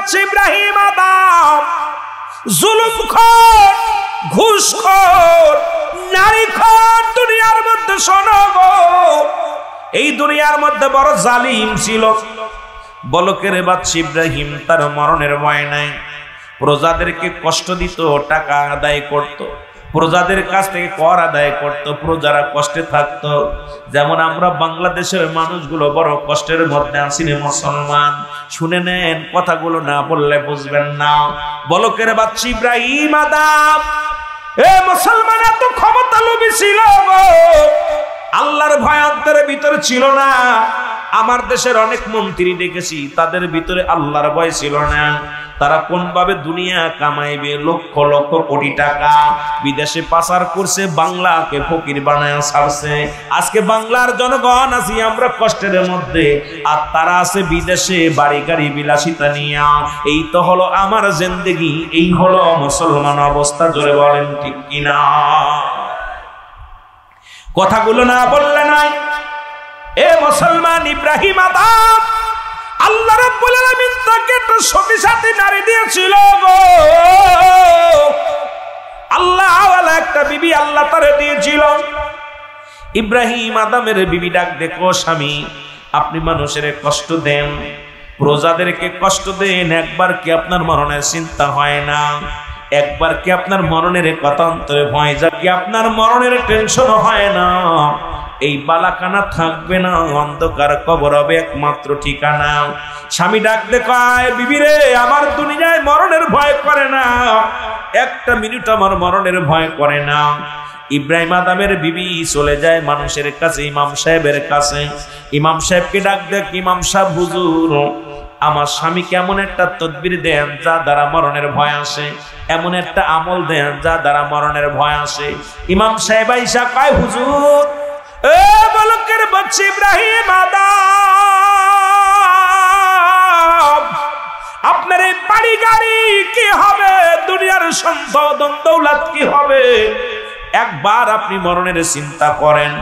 বাচ্চা ইব্রাহিম আদম জুলুমখোর, ঘুষখোর, নারীখোর দুনিয়ার মধ্যে শোনো গো, এই দুনিয়ার মধ্যে বড় জালিম ছিল। বলকের বাচ্চা ইব্রাহিম তার মরণের ভয় নাই, প্রজাদেরকে কষ্ট দিত, টাকা আদায় করত, প্রজাদের কাছ থেকে কর আদায় করত, প্রজারা কষ্টে থাকত। যেমন আমরা বাংলাদেশের মানুষগুলো বড় কষ্টের মধ্যে আছি রে মুসলমান, শুনে নেন, কথাগুলো না বললে বুঝবেন না। বলকের বাচ্চা ইব্রাহিম আদম এ মুসলমান এত ক্ষমতা লোভী ছিল গো, আল্লাহর ভয় অন্তরের ভিতরে ছিল না। আমার দেশের অনেক মন্ত্রী দেখেছি, তাদের ভিতরে আল্লাহর ভয় ছিল না। তারা কোন ভাবে দুনিয়া কামাইবে, লক্ষ লক্ষ কোটি টাকা বিদেশে পাচার করছে, বাংলাকে ফকির বানায় ছাড়ছে। আজকে বাংলার জনগণ আছি আমরা কষ্টের মধ্যে, আর তারা আছে বিদেশে বাড়ি গাড়ি বিলাসিতা নিয়া। এই তো হলো আমার জিন্দেগি, এই হলো মুসলমান অবস্থা। জোরে বলেন ঠিক কিনা? কথাগুলো না বললে নাই। এ মুসলমান, ইব্রাহিম আদম আল্লাহ রাব্বুল আলামিন তাকে একটা সখী সাথী নারী দিয়েছিল গো, আল্লাহ ওয়ালা একটা বিবি আল্লাহ তারে দিয়েছিল। ইব্রাহিম আদমের বিবি ডাক দেখো, স্বামী আপনি মানুষের কষ্ট দেন, প্রজাদেরকে কষ্ট দেন, একবার কি আপনার মরণের চিন্তা হয় না? একবার কি আপনার মরণের কথা অন্তরে ভয় যায় কি? আপনার মরণের টেনশন হয় না? এই বালাখানা থাকবে না, অন্ধকার কবর হবে একমাত্র ঠিকানা। স্বামী ডাক দেখায়, বিবি রে আমার দুনিয়ায় মরণের ভয় করে না, একটা মিনিট আমার মরণের ভয় করে না। ইব্রাহিম আদমের বিবি চলে যায় মানুষের কাছে, ইমাম সাহেবের কাছে। ইমাম সাহেবকে ডাক দেখ, ইমাম সাহেব হুজুর আমার স্বামী কেমন একটা তদবির দেন যা দ্বারা মরণের ভয় আসে, এমন একটা আমল দেন যা দ্বারা মরণের ভয় আসে। ইমাম সাহেব আইসা কয়, হুজুর এ বলকের বাচ্চা ইব্রাহিম আদম আপনার এই বাড়ি গাড়ি কি হবে, দুনিয়ার সম্পদ দৌলত কি হবে, একবার আপনি মরণের চিন্তা করেন।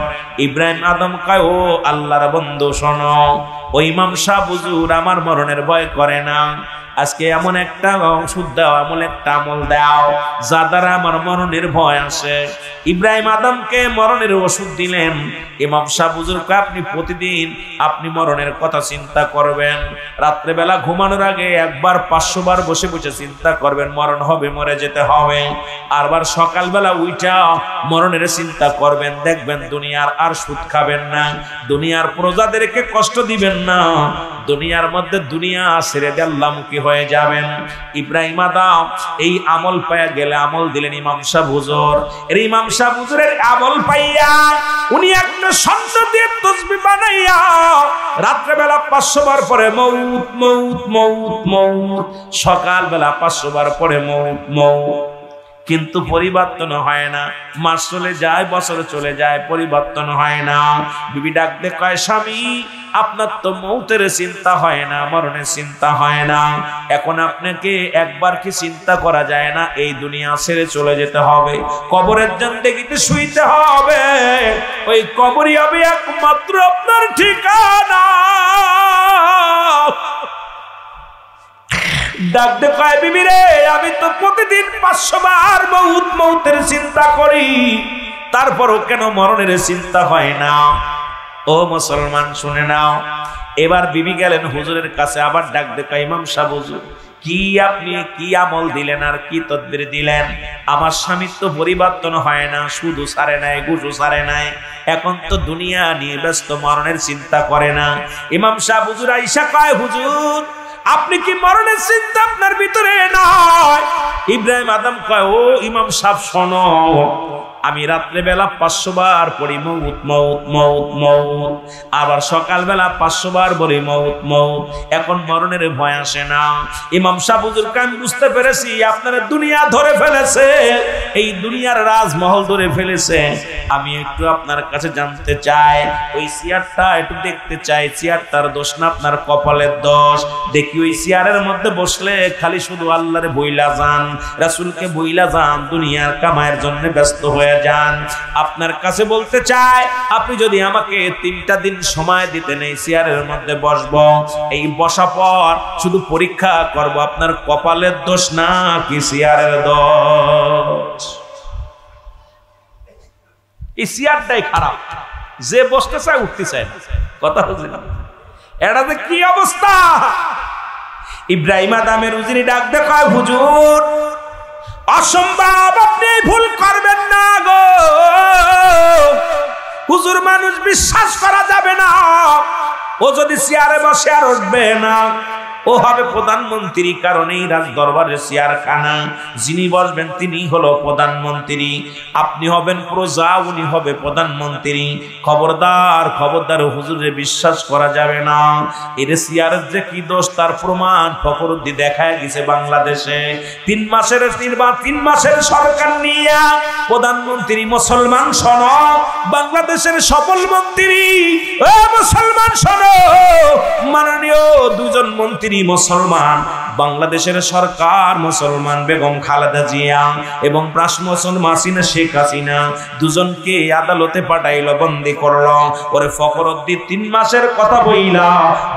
ইব্রাহিম আদম কয়, ও আল্লাহর বন্ধু শোনো, ও ইমাম সাহেব হুজুর আমার মরণের ভয় করে না, আজকে এমন একটা ওষুধ দাও, এমন একটা আমল দাও যা দ্বারা আমার মরণের ভয় আসে। ইব্রাহিম আদমকে মরণের ওষুধ দিলেন। ইমাম সাহেব হুজুর কয়, আপনি প্রতিদিন আপনি মরণের কথা চিন্তা করবেন, রাত্রেবেলা ঘুমানোর আগে একবার 500 বার বসে বসে চিন্তা করবেন মরণ হবে, মরে যেতে হবে। আরবার সকালবেলা উইঠা মরণের চিন্তা করবেন, দেখবেন দুনিয়ার আর সুদ খাবেন না, দুনিয়ার প্রজাদেরকে কষ্ট দিবেন না, দুনিয়ার মধ্যে দুনিয়া ছেড়ে আল্লাহমুখী হয়ে যাবেন। ইব্রাহিম আদম এই আমল পাইয়া গেলে আমল দিলেন ইমাম সাহেব হুজুর। এর ইমাম সাহেব হুজুরের আমল পাইয়া উনি একটা শব্দ দিয়ে তাসবিহ বানাইয়া রাত্রেবেলা 500 বার পরে মউত মউত মউত মউত, সকালবেলা 500 বার পরে মউত মউত। কিন্তু পরিবর্তন হয় না, মাস চলে যায়, বছর চলে যায়, পরিবর্তন হয় না। বিবি ডাক দে কয়, স্বামী আপনার তো মৌতের চিন্তা হয় না, মরণের চিন্তা হয় না, এখন আপনাকে একবার কি চিন্তা করা যায় না এই দুনিয়া ছেড়ে চলে যেতে হবে, কবরের জিন্দেগিতে শুইতে হবে, ওই কবরই হবে একমাত্র আপনার ঠিকানা। ডাক দে কয়, বিবি রে আমি তো প্রতিদিন 500 বার মউত মউতের চিন্তা করি, তারপরও কেন মরণের চিন্তা হয় না? ও মুসলমান শুনে নাও। এবার বিবি গেলেন হুজুরের কাছে, আবার ডাক দে কয়, ইমাম সাহেব হুজুর কি আপনি কি আমল দিলেন আর কি তদবির দিলেন? আমার স্বামীর তো পরিবর্তন হয় না, শুধু সারে নাই, গুজু সারে নাই, এখন তো দুনিয়া নিয়ে ব্যস্ত, মরণের চিন্তা করে না। ইমাম সাহেব হুজুর আইসা কয়, হুজুর আপনি কি মরণের চিন্তা আপনার ভিতরে নয়? ইব্রাহিম আদম কয়, ও ইমাম সাহেব শোনো, আমি রাত্রেবেলা 500 বার পড়ি মউত মউত মউত মউত, আবার সকালবেলা 500 বার বলি মউত মউত, এখন মরণের ভয় আসে না। ইমাম সাহেব হুজুর আমি বুঝতে পেরেছি আপনারা দুনিয়া ধরে ফেলেছে, এই দুনিয়ার রাজমহল ধরে ফেলেছে, আমি একটু আপনার কাছে জানতে চাই, ওই চেয়ারটা একটু দেখতে চাই, চেয়ারটার দোষ না আপনার কপালের দোষ? দেখি ওই চেয়ারের মধ্যে বসলে খালি শুধু আল্লাহরে বইলা যান, রাসূলকে বইলা যান, দুনিয়ার কামাইয়ের জন্য ব্যস্ত হয়ে হয়ে যান। আপনার কাছে বলতে চাই, আপনি যদি আমাকে 3টা দিন সময় দিতেন, এই চেয়ারের মধ্যে বসবো। এই বসা পর শুধু পরীক্ষা করব আপনার কপালের দোষ না কি চেয়ারের দোষ। এই চেয়ারটাই খারাপ, যে বসতে চায় উঠতে চায় না। কথা বুঝলাম? এটা যে কি অবস্থা। ইব্রাহিম আদমের উজিরি ডাক দে কয়, হুজুর অসম্ভব, আপনি ভুল করবেন না গো হুজুর, মানুষ বিশ্বাস করা যাবে না, ও যদি চেয়ারে বসে আর উঠবে না, ও হবে প্রধানমন্ত্রী। কারণ এই রাজ দরবারের চেয়ার খানা, যিনি বসবেন তিনি হলো প্রধানমন্ত্রী, আপনি হবেন প্রজা, উনি হবে প্রধানমন্ত্রী। খবরদার খবরদার, হুজুরে বিশ্বাস করা যাবে না। এর চেয়ারের যে কি দোষ তার প্রমাণ ফখরুদ্দিন দেখায় গেছে বাংলাদেশে। 3 মাসের সরকার নিয়ে প্রধানমন্ত্রী মুসলমান শোন, বাংলাদেশের সফল মন্ত্রী ও মুসলমান শোন, মাননীয় 2 জন মন্ত্রী মুসলমান, বাংলাদেশের সরকার মুসলমান, বেগম খালেদা জিয়া এবং মুসলমান শেখ হাসিনা, 2 জনকে আদালতে পাঠাইলো, বন্দী করলো। ওরে ফখরুদ্দিন 3 মাসের কথা বইলা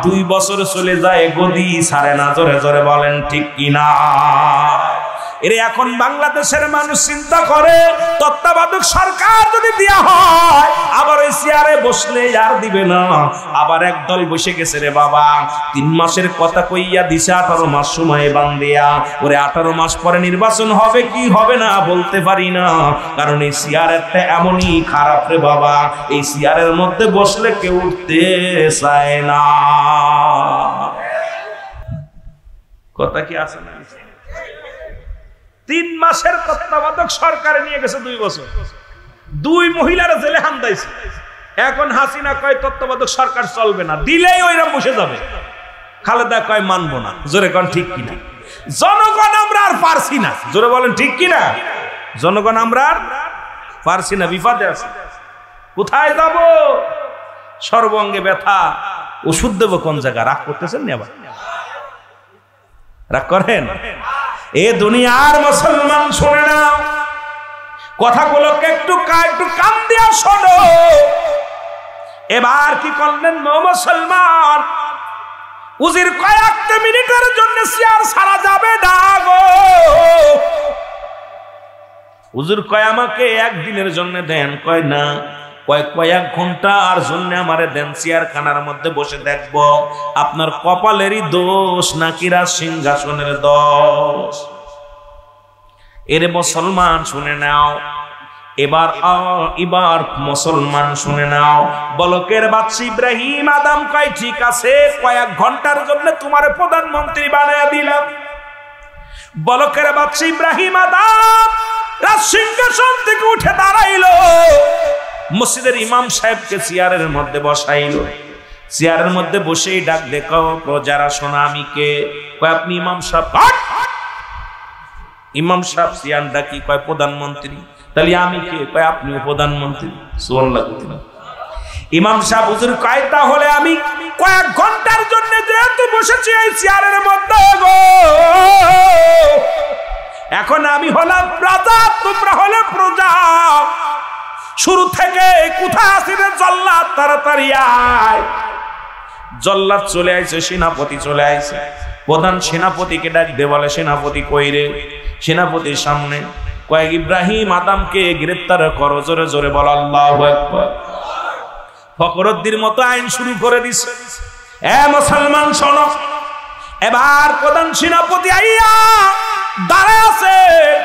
2 বছর চলে যায়, গদি ছাড়ে না। জোরে জোরে বলেন ঠিক কিনা? এরে এখন বাংলাদেশের মানুষ চিন্তা করে, তত্ত্বাবধায়ক সরকার যদি দেয়া হয়, আবার ওই চেয়ারে বসলে আর দিবে না। আবার একদল বসে গেছে রে বাবা, 3 মাসের কথা কইয়া দিছে 18 মাস সময় বান্দিয়া। ওরে 18 মাস পরে নির্বাচন হবে কি হবে না বলতে পারি না, কারণ এই চেয়ারটা এমনই খারাপ রে বাবা, এই চেয়ারের মধ্যে বসলে কেউ উঠতে চায় না। কথা কি আছে না? 3 মাসের তত্ত্বাবধায়ক সরকারে নিয়ে গেছে 2 বছর, 2 মহিলারা জেলে হামদাইছে। এখন হাসিনা কয় তত্ত্বাবধায়ক সরকার চলবে না, দিলেই ওইরা বসে যাবে। খালেদা কয় মানবো না। জোরে কোন ঠিক কিনা? জনগণ আমরা আর পারছি না। জোরে বলেন ঠিক কিনা? জনগণ আমরা আর পারছি না, বিপদে আছে। কোথায় যাব? সর্বঙ্গে ব্যথা, ওষুধ দেবো কোন জায়গা? রাগ করতেছেন না? আবার রাগ করেন? এ দুনিয়ার মুসলমান শুনে নাও, কথাগুলোকে একটু কান দিয়া শোনো। এবার কি করলেন মুসলমান? উজির কয়েকটা মিনিটের জন্য চেয়ার ছাড়া যাবে না গো। হুজুর কয় আমাকে 1 দিনের জন্য দেন। কয় না, কয়েক ঘন্টার জন্য আমারে দেন, চেয়ার খানার মধ্যে বসে দেখব আপনার কপালেরই দোষ নাকি রাজ সিংহাসনের দোষ। এরে মুসলমান শুনে নাও, এবার মুসলমান শুনে নাও। বলকের বাদশা ইব্রাহিম আদম কয় ঠিক আছে, কয়েক ঘন্টার জন্য তোমার প্রধানমন্ত্রী বানায়া দিলাম। বলকের বাদশা ইব্রাহিম আদম রাজ সিংহাসন থেকে উঠে দাঁড়াইলো, মসজিদের ইমাম সাহেবকে চেয়ারের মধ্যে বসাইলো। চেয়ারের মধ্যে বসেই ডাক দেখো, প্রজারা শোনা আমি কে? কয় আপনি ইমাম সাহেব। ইমাম সাহেব চেয়ার ডাকি, কয় প্রধানমন্ত্রী। তাহলে আমি কে? কয় আপনিও প্রধানমন্ত্রী। সুবহানাল্লাহ। ইমাম সাহেব হুজুর কয় তাহলে আমি কয়েক ঘন্টার জন্য যেহেতু বসেছি এই চেয়ারের মধ্যে গো, এখন আমি হলাম প্রজা, তোমরা হলে প্রজা। শুরু থেকে কোথায় আসিরে জল্লাদ, তাড়াতাড়ি আয়। জল্লাদ চলে আইছে, সেনাপতি চলে আইছে। প্রধান সেনাপতিকে ডাক দে, বলে সেনাপতি কই রে? সেনাপতির সামনে কয়েক ইব্রাহিম আদমকে গ্রেফতার করো। জোরে জোরে বল আল্লাহু আকবার। ফখরুদ্দিনের মতো আইন শুরু করে দিছে। এ মুসলমান শোনো, এবার প্রধান সেনাপতি আইয়া দাঁড়ায় আছে,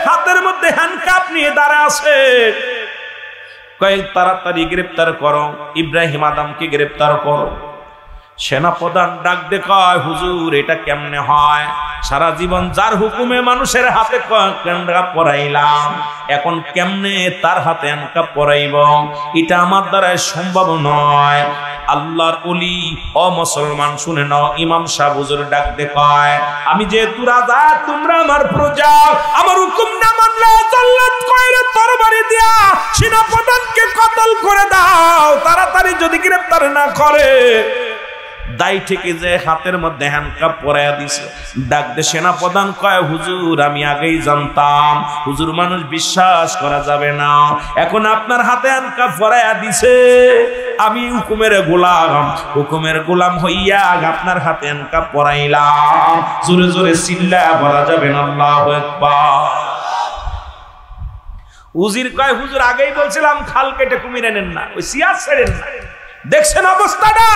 হাতের মধ্যে হ্যান্ডকাপ নিয়ে দাঁড়ায় আছে। কয়েক তাড়াতাড়ি গ্রেফতার করো, ইব্রাহিম আদমকে গ্রেফতার করো। সেনাপ্রধান ডাক দে কয় হুজুর এটা কেমনে হয়? সারা জীবন যার হুকুমে মানুষের হাতে হ্যান্ডকাপ পরাইলাম, এখন কেমনে তার হাতে হ্যান্ডকাপ পরাইব? এটা আমার দ্বারা সম্ভব নয়। আল্লাহর ওলি ও মুসলমান শুনে নাও, ইমাম সাহেব হুজুর ডাক দে কয় আমি যেহেতু রাজা, তোমরা আমার প্রজা, আমার হুকুম না মানলে জল্লাদ কইরে তরবারি দিয়া সেনাপ্রধানকে কতল করে দাও। তাড়াতাড়ি যদি গ্রেফতার না করে দাই থেকে যে হাতের মধ্যে হ্যান্ডকাপ পরাইয়া দিছে। ডাক দে সেনাপ্রধান কয়, হুজুর আমি আগেই জানতাম, হুজুর মানুষ বিশ্বাস করা যাবে না, এখন আপনার হাতে হ্যান্ডকাপ পরাইয়া দিছে, আমি হুকুমের গোলাম হইয়া আপনার হাতে হ্যান্ডকাপ পরাইলাম। জোরে জোরে চিল্লায়া বলা যাবে না আল্লাহু আকবার। উজির কয়, হুজুর আগেই বলছিলাম খাল কেটে কুমির এনেন না, ওই সিয়ার ছেড়েন না, দেখছেন অবস্থাটা।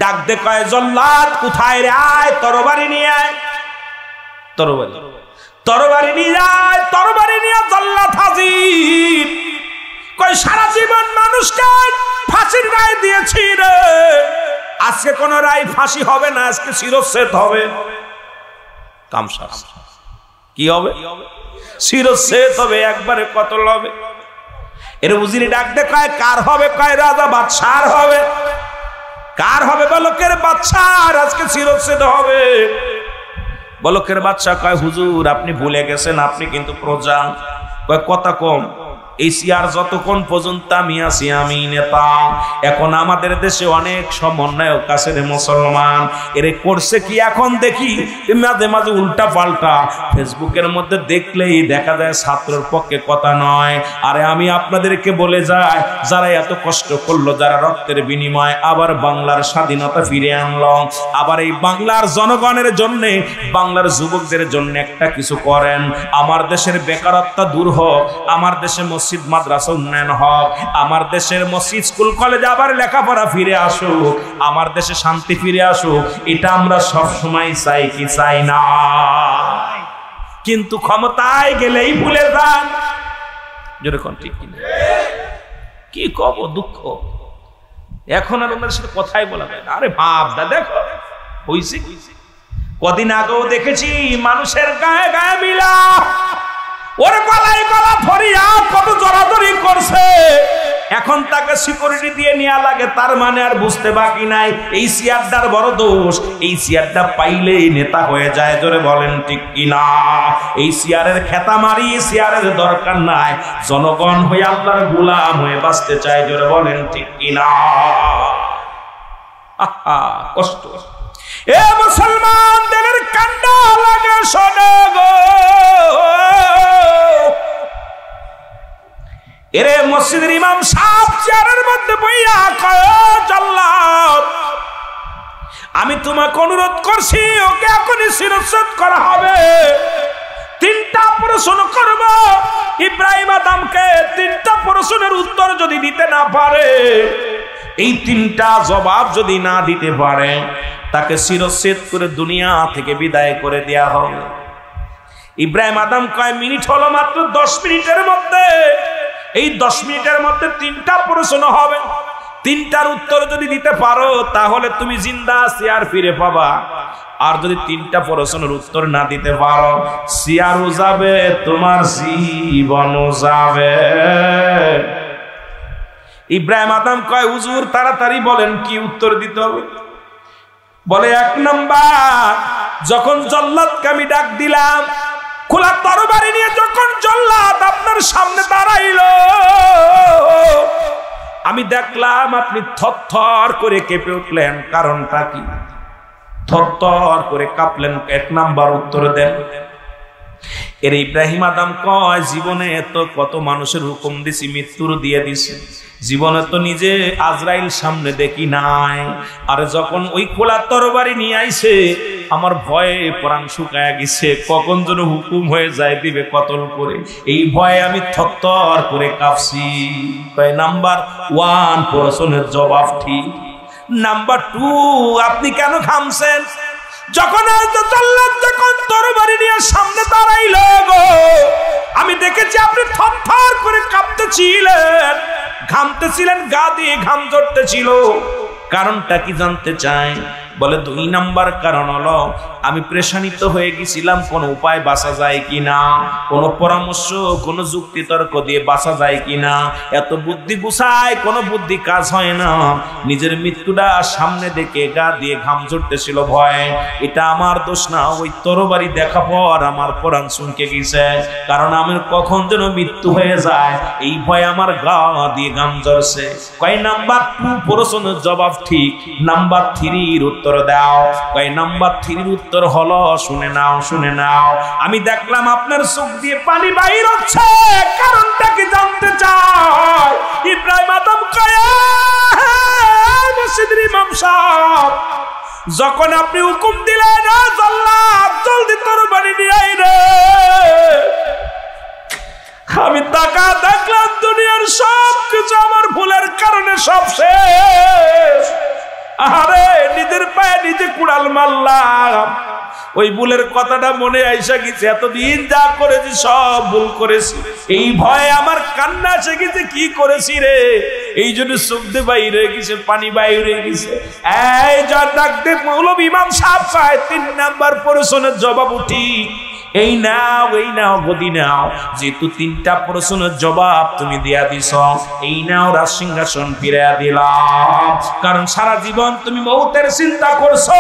ডাক দে কয়, জল্লাদ কোথায় রে, আয় তরবারি নিয়ে আয়। তরবারি নিয়ে আয়, তরবারি নিয়ে জল্লাদ হাজির। কয়, সারা জীবন মানুষকে ফাঁসির রায় দিয়েছি রে, আজকে কোন রায় ফাঁসি হবে না, আজকে শিরচ্ছেদ হবে। কামসা কি হবে? শিরচ্ছেদ হবে, একবারে কতল হবে। এর উজিরে ডাক দে কয়, কার হবে? কয়, রাজা বাদশার হবে। কার হবে? বলকের বাদশার, আজকে শিরচ্ছেদ হবে। বলকের বাদশা কয়, হুজুর আপনি ভুলে গেছেন, আপনি কিন্তু প্রজা। কয়, কথা কম, এই সিয়ার যতক্ষণ পর্যন্ত আমি আছি আমি নেতা। এখন আমাদের দেশে অনেক সমন্বয়ক আছে রে মুসলমান, এরে করছে কি এখন দেখি মাঝে মাঝে উল্টা পাল্টা ফেসবুকের মধ্যে দেখলেই দেখা যায় ছাত্রের পক্ষে কথা নয়। আরে আমি আপনাদেরকে বলে যাই, যারা এত কষ্ট করলো, যারা রক্তের বিনিময়ে আবার বাংলার স্বাধীনতা ফিরে আনলো, আবার এই বাংলার জনগণের জন্য, বাংলার যুবকদের জন্য একটা কিছু করেন। আমার দেশের বেকারত্ব দূর হোক, আমার দেশে মসজিদ মাদ্রাসা উন্নয়ন হোক, আমার দেশের মসজিদ স্কুল কলেজে আবার লেখাপড়া ফিরে আসুক, আমার দেশে শান্তি ফিরে আসুক, এটা আমরা সব সময় চাই কি চাই না? কিন্তু ক্ষমতায় গেলেই ভুলে যান। যেরকম ঠিক কিনা? কি কব, দুঃখ। এখন আর ওনার সাথে কথাই বলা যায় না। আরে ভাবদা দেখো হইছে। কদিন আগেও দেখেছি মানুষের গায়ে গায়ে মিলা, ওরে গলায় গলা ধরিয়া কত জড়াজড়ি করছে, এখন তাকে সিকিউরিটি দিয়ে নেওয়া লাগে। তার মানে আর বুঝতে বাকি নাই এই সিয়ারটার বড় দোষ, এই সিয়ারটা পাইলেই নেতা হয়ে যায়। জোরে বলেন ঠিক কিনা? এই সিয়ারের খেতা মারি, সিয়ারের দরকার নাই, জনগণ হয়ে আল্লাহর গোলাম হয়ে বাঁচতে চায়। জোরে বলেন ঠিক কিনা? কষ্ট। এ মুসলমানদের কান্না লাগে শোনো গো, এরে মসজিদের ইমাম সাহেব চেয়ারের মধ্যে বইয়া কয়, জাল্লাদ আমি তোমাকে অনুরোধ করছি, ওকে এখনই শিরচ্ছেদ করা হবে। 3টা প্রশ্ন করব, ইব্রাহিম আদমকে 3টা প্রশ্নের উত্তর যদি দিতে না পারে, এই 3টা জবাব যদি না দিতে পারে, তাকে শিরচ্ছেদ করে দুনিয়া থেকে বিদায় করে দেয়া হবে। ইব্রাহিম আদম কয়, মিনিট হলো মাত্র 10 মিনিটের মধ্যে, এই 10 মিনিটের মধ্যে 3টা প্রশ্ন হবে। 3টার উত্তর যদি দিতে পারো তাহলে তুমি জিন্দা সিয়ার ফিরে পাবা, আর যদি 3টা প্রশ্নের উত্তর না দিতে পারো, সিয়ারও যাবে, তোমার জীবনও যাবে। ইব্রাহিম আদম কয়, হুজুর তাড়াতাড়ি বলেন কি উত্তর দিতে হবে। বলে, 1 নাম্বার, যখন জল্লাদকে আমি ডাক দিলাম, খোলা তরবারি নিয়ে যখন জল্লাদ আপনার সামনে দাঁড়াইলো, আমি দেখলাম আপনি থরথর করে কেঁপে উঠলেন। কারণটা কি? থরথর করে কাঁপলেন, 1 নাম্বার উত্তর দেন। এর ইব্রাহিম আদম কয়, জীবনে তো কত মানুষের হুকুম দিছি, মৃত্যুর দিয়ে দিছি, জীবনে তো নিজে আজরাইল সামনে দেখি নাই। আর যখন ওই খোলা তরবারি নিয়ে আইছে, আমার ভয়ে প্রাণ শুকায়া গেছে, কখন যেন হুকুম হয়ে যায় দিবে কতল করে, এই ভয়ে আমি থরথর করে কাঁপছি। নাম্বার 1 প্রশ্নের জবাব ঠিক। নাম্বার 2, আপনি কেন ঘামছেন? যখন যখন তরবারি নিয়ে সামনে দাঁড়াইল গো, আমি দেখেছি আপনি থরথর করে কাঁপতেছিলেন, ঘামতেছিলেন, গা দিয়ে ঘাম ঝরতেছিল। কারণটা কি জানতে চাই? বলে 2 নাম্বার কারণ হলো আমি প্রেশানিত হয়ে গেছিলাম কোন উপায় বাঁচা যায় কিনা, কোন পরামর্শ কোন যুক্তি তর্ক দিয়ে বাঁচা যায় কিনা। এত বুদ্ধি গুছায় কোন বুদ্ধি কাজ হয় না। নিজের মৃত্যুটা সামনে দেখে গা দিয়ে ঘাম ঝরতেছিল ভয়। এটা আমার দোষ না, ওই তরবারি দেখা পর আমার পরাণ শুনকে গেছে, কারণ আমার কখন যেন মৃত্যু হয়ে যায় এই ভয় আমার গা দিয়ে ঘাম ঝরছে। কয় নাম্বার 2 প্রশ্নের জবাব ঠিক, নাম্বার 3 উত্তর দাও। কয় নাম্বার 3 উত্তর হলো শুনে নাও, শুনে নাও। আমি দেখলাম আপনার চোখ দিয়ে পানি বাইর হচ্ছে, কারণটা কি জানতে চাই? ইব্রাহিম আদম কয় মসজিদের ইমাম সাহেব, যখন আপনি হুকুম দিলেন জাল্লাদ জলদি তরবারি নিয়ে আই রে, আমি তাকা দেখলাম দুনিয়ার সব কিছু আমার ভুলের কারণে সব শেষ। আরে নিজের পায়ে নিজে কুড়াল মারলাম, ওই ভুলের কথাটা মনে আইসা গেছে। এতদিন যা করেছি সব ভুল করেছি, এই ভয়ে আমার কান্না এসে গেছে কি করেছি রে, এই জন্য চোখ দিয়ে বাইরে গেছে, পানি বাইরে গেছে। এই যা ডাক দে মৌলভী ইমাম সাহেব কয় 3 নাম্বার প্রশ্নের জবাব উঠি। এই নাও গদি নাও, যেহেতু 3টা প্রশ্নের জবাব তুমি দিয়া দিছ, এই নাও রাজ সিংহাসন ফিরিয়ে দিলাম। কারণ সারা জীবন তুমি মৌতের চিন্তা করছো,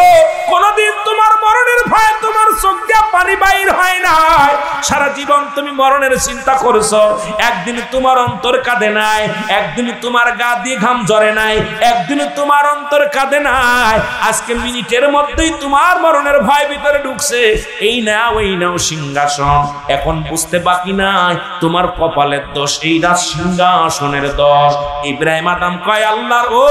কোনদিন তোমার মরণের ভয়ে তোমার চোখ দিয়ে পানি বাইর হয় নাই। সারা জীবন তুমি মরণের চিন্তা করছো, একদিন তোমার অন্তর কাঁদে নাই, একদিন তোমার গা দিয়ে ঘাম ঝরে নাই, একদিন তোমার অন্তর কাঁদে নাই। আজকে মিনিটের মধ্যেই তোমার মরণের ভয় ভিতরে ঢুকছে। এই নাও সিংহাসন। এখন বুঝতে বাকি নাই তোমার কপালের দোষ, এই রাজ সিংহাসনের দোষ। ইব্রাহিম আদম কয় আল্লাহর ও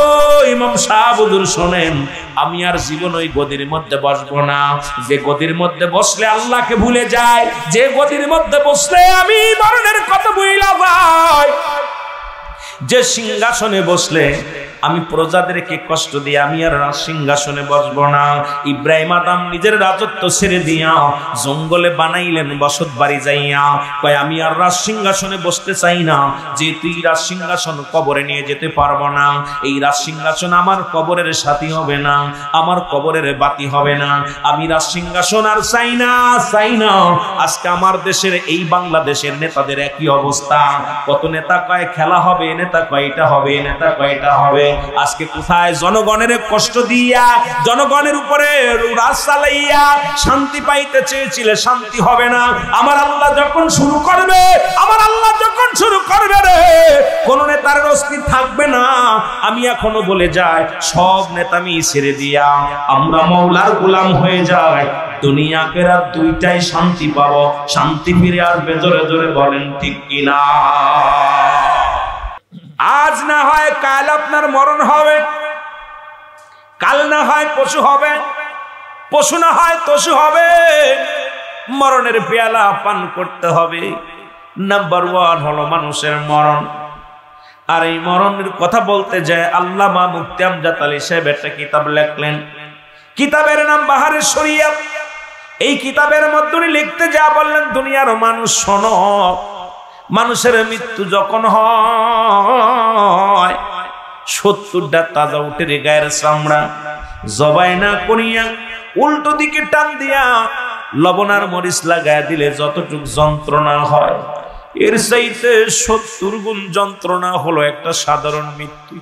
ইমাম সাহেব হুজুর শোনেন, আমি আর জীবন ওই গদির মধ্যে বসবো না, যে গদির মধ্যে বসলে আল্লাহকে ভুলে যায়, যে গদির মধ্যে বসলে আমি মরণের কথা ভুইলা যাই, যে সিংহাসনে বসলে আমি প্রজাদেরকে কষ্ট দিয়ে আমি আর রাজ সিংহাসনে বসবো না। ইব্রাহিম আদম নিজের রাজত্ব ছেড়ে দিয়া জঙ্গলে বানাইলেন বসত বাড়ি যাইয়া। কয় আমি আর রাজ সিংহাসনে বসতে চাই না, যেহেতু এই রাজ সিংহাসন কবরে নিয়ে যেতে পারবো না, এই রাজ সিংহাসন আমার কবরের সাথী হবে না, আমার কবরের বাতি হবে না, আমি রাজ সিংহাসন আর চাই না। আজকে আমার দেশের এই বাংলাদেশের নেতাদের একই অবস্থা। কত নেতা কয় খেলা হবে, নেতা কয় এটা হবে, নেতা কয় এটা হবে। আজকে কোথায় জনগণের কষ্ট দিয়া জনগণের উপরে রাজ চালাইয়া শান্তি পাইতে চেয়েছিলে, শান্তি হবে না। আমার আল্লাহ যখন শুরু করবে রে, কোন নেতার অস্তিত্ব থাকবে না। আমি এখনো বলে যাই সব নেতামি ছেড়ে দিয়া আমরা মওলার গোলাম হয়ে যাই, দুনিয়া আখিরাত দুইটাই শান্তি পাবো, শান্তি ফিরে আসবে। জোরে জোরে বলেন ঠিক কিনা? আজ না হয় কাল আপনার মরণ হবে, কাল না হয় পশু হবে, পশু না হয় তসু হবে। মরণের পেয়ালা পান করতে হবে। নাম্বার 1 হলো মানুষের মরণ। আর এই মরণের কথা বলতে যায় আল্লামা মুফতি আমজাদ আলী সাহেব একটা কিতাব লিখলেন, কিতাবের নাম বাহারে শরিয়াত। এই কিতাবের মধ্যে লিখতে যা বললেন, দুনিয়ার মানুষ শোনো, মানুষের মৃত্যু যখন হয় 70টা তাজা উঠে গায়ের চামড়া জবাই না করিয়া উল্টো দিকে টান দিয়া লবণ আর মরিচ লাগায় দিলে যতটুকু যন্ত্রণা হয়, এর চাইতে 70 গুণ যন্ত্রণা হলো একটা সাধারণ মৃত্যু।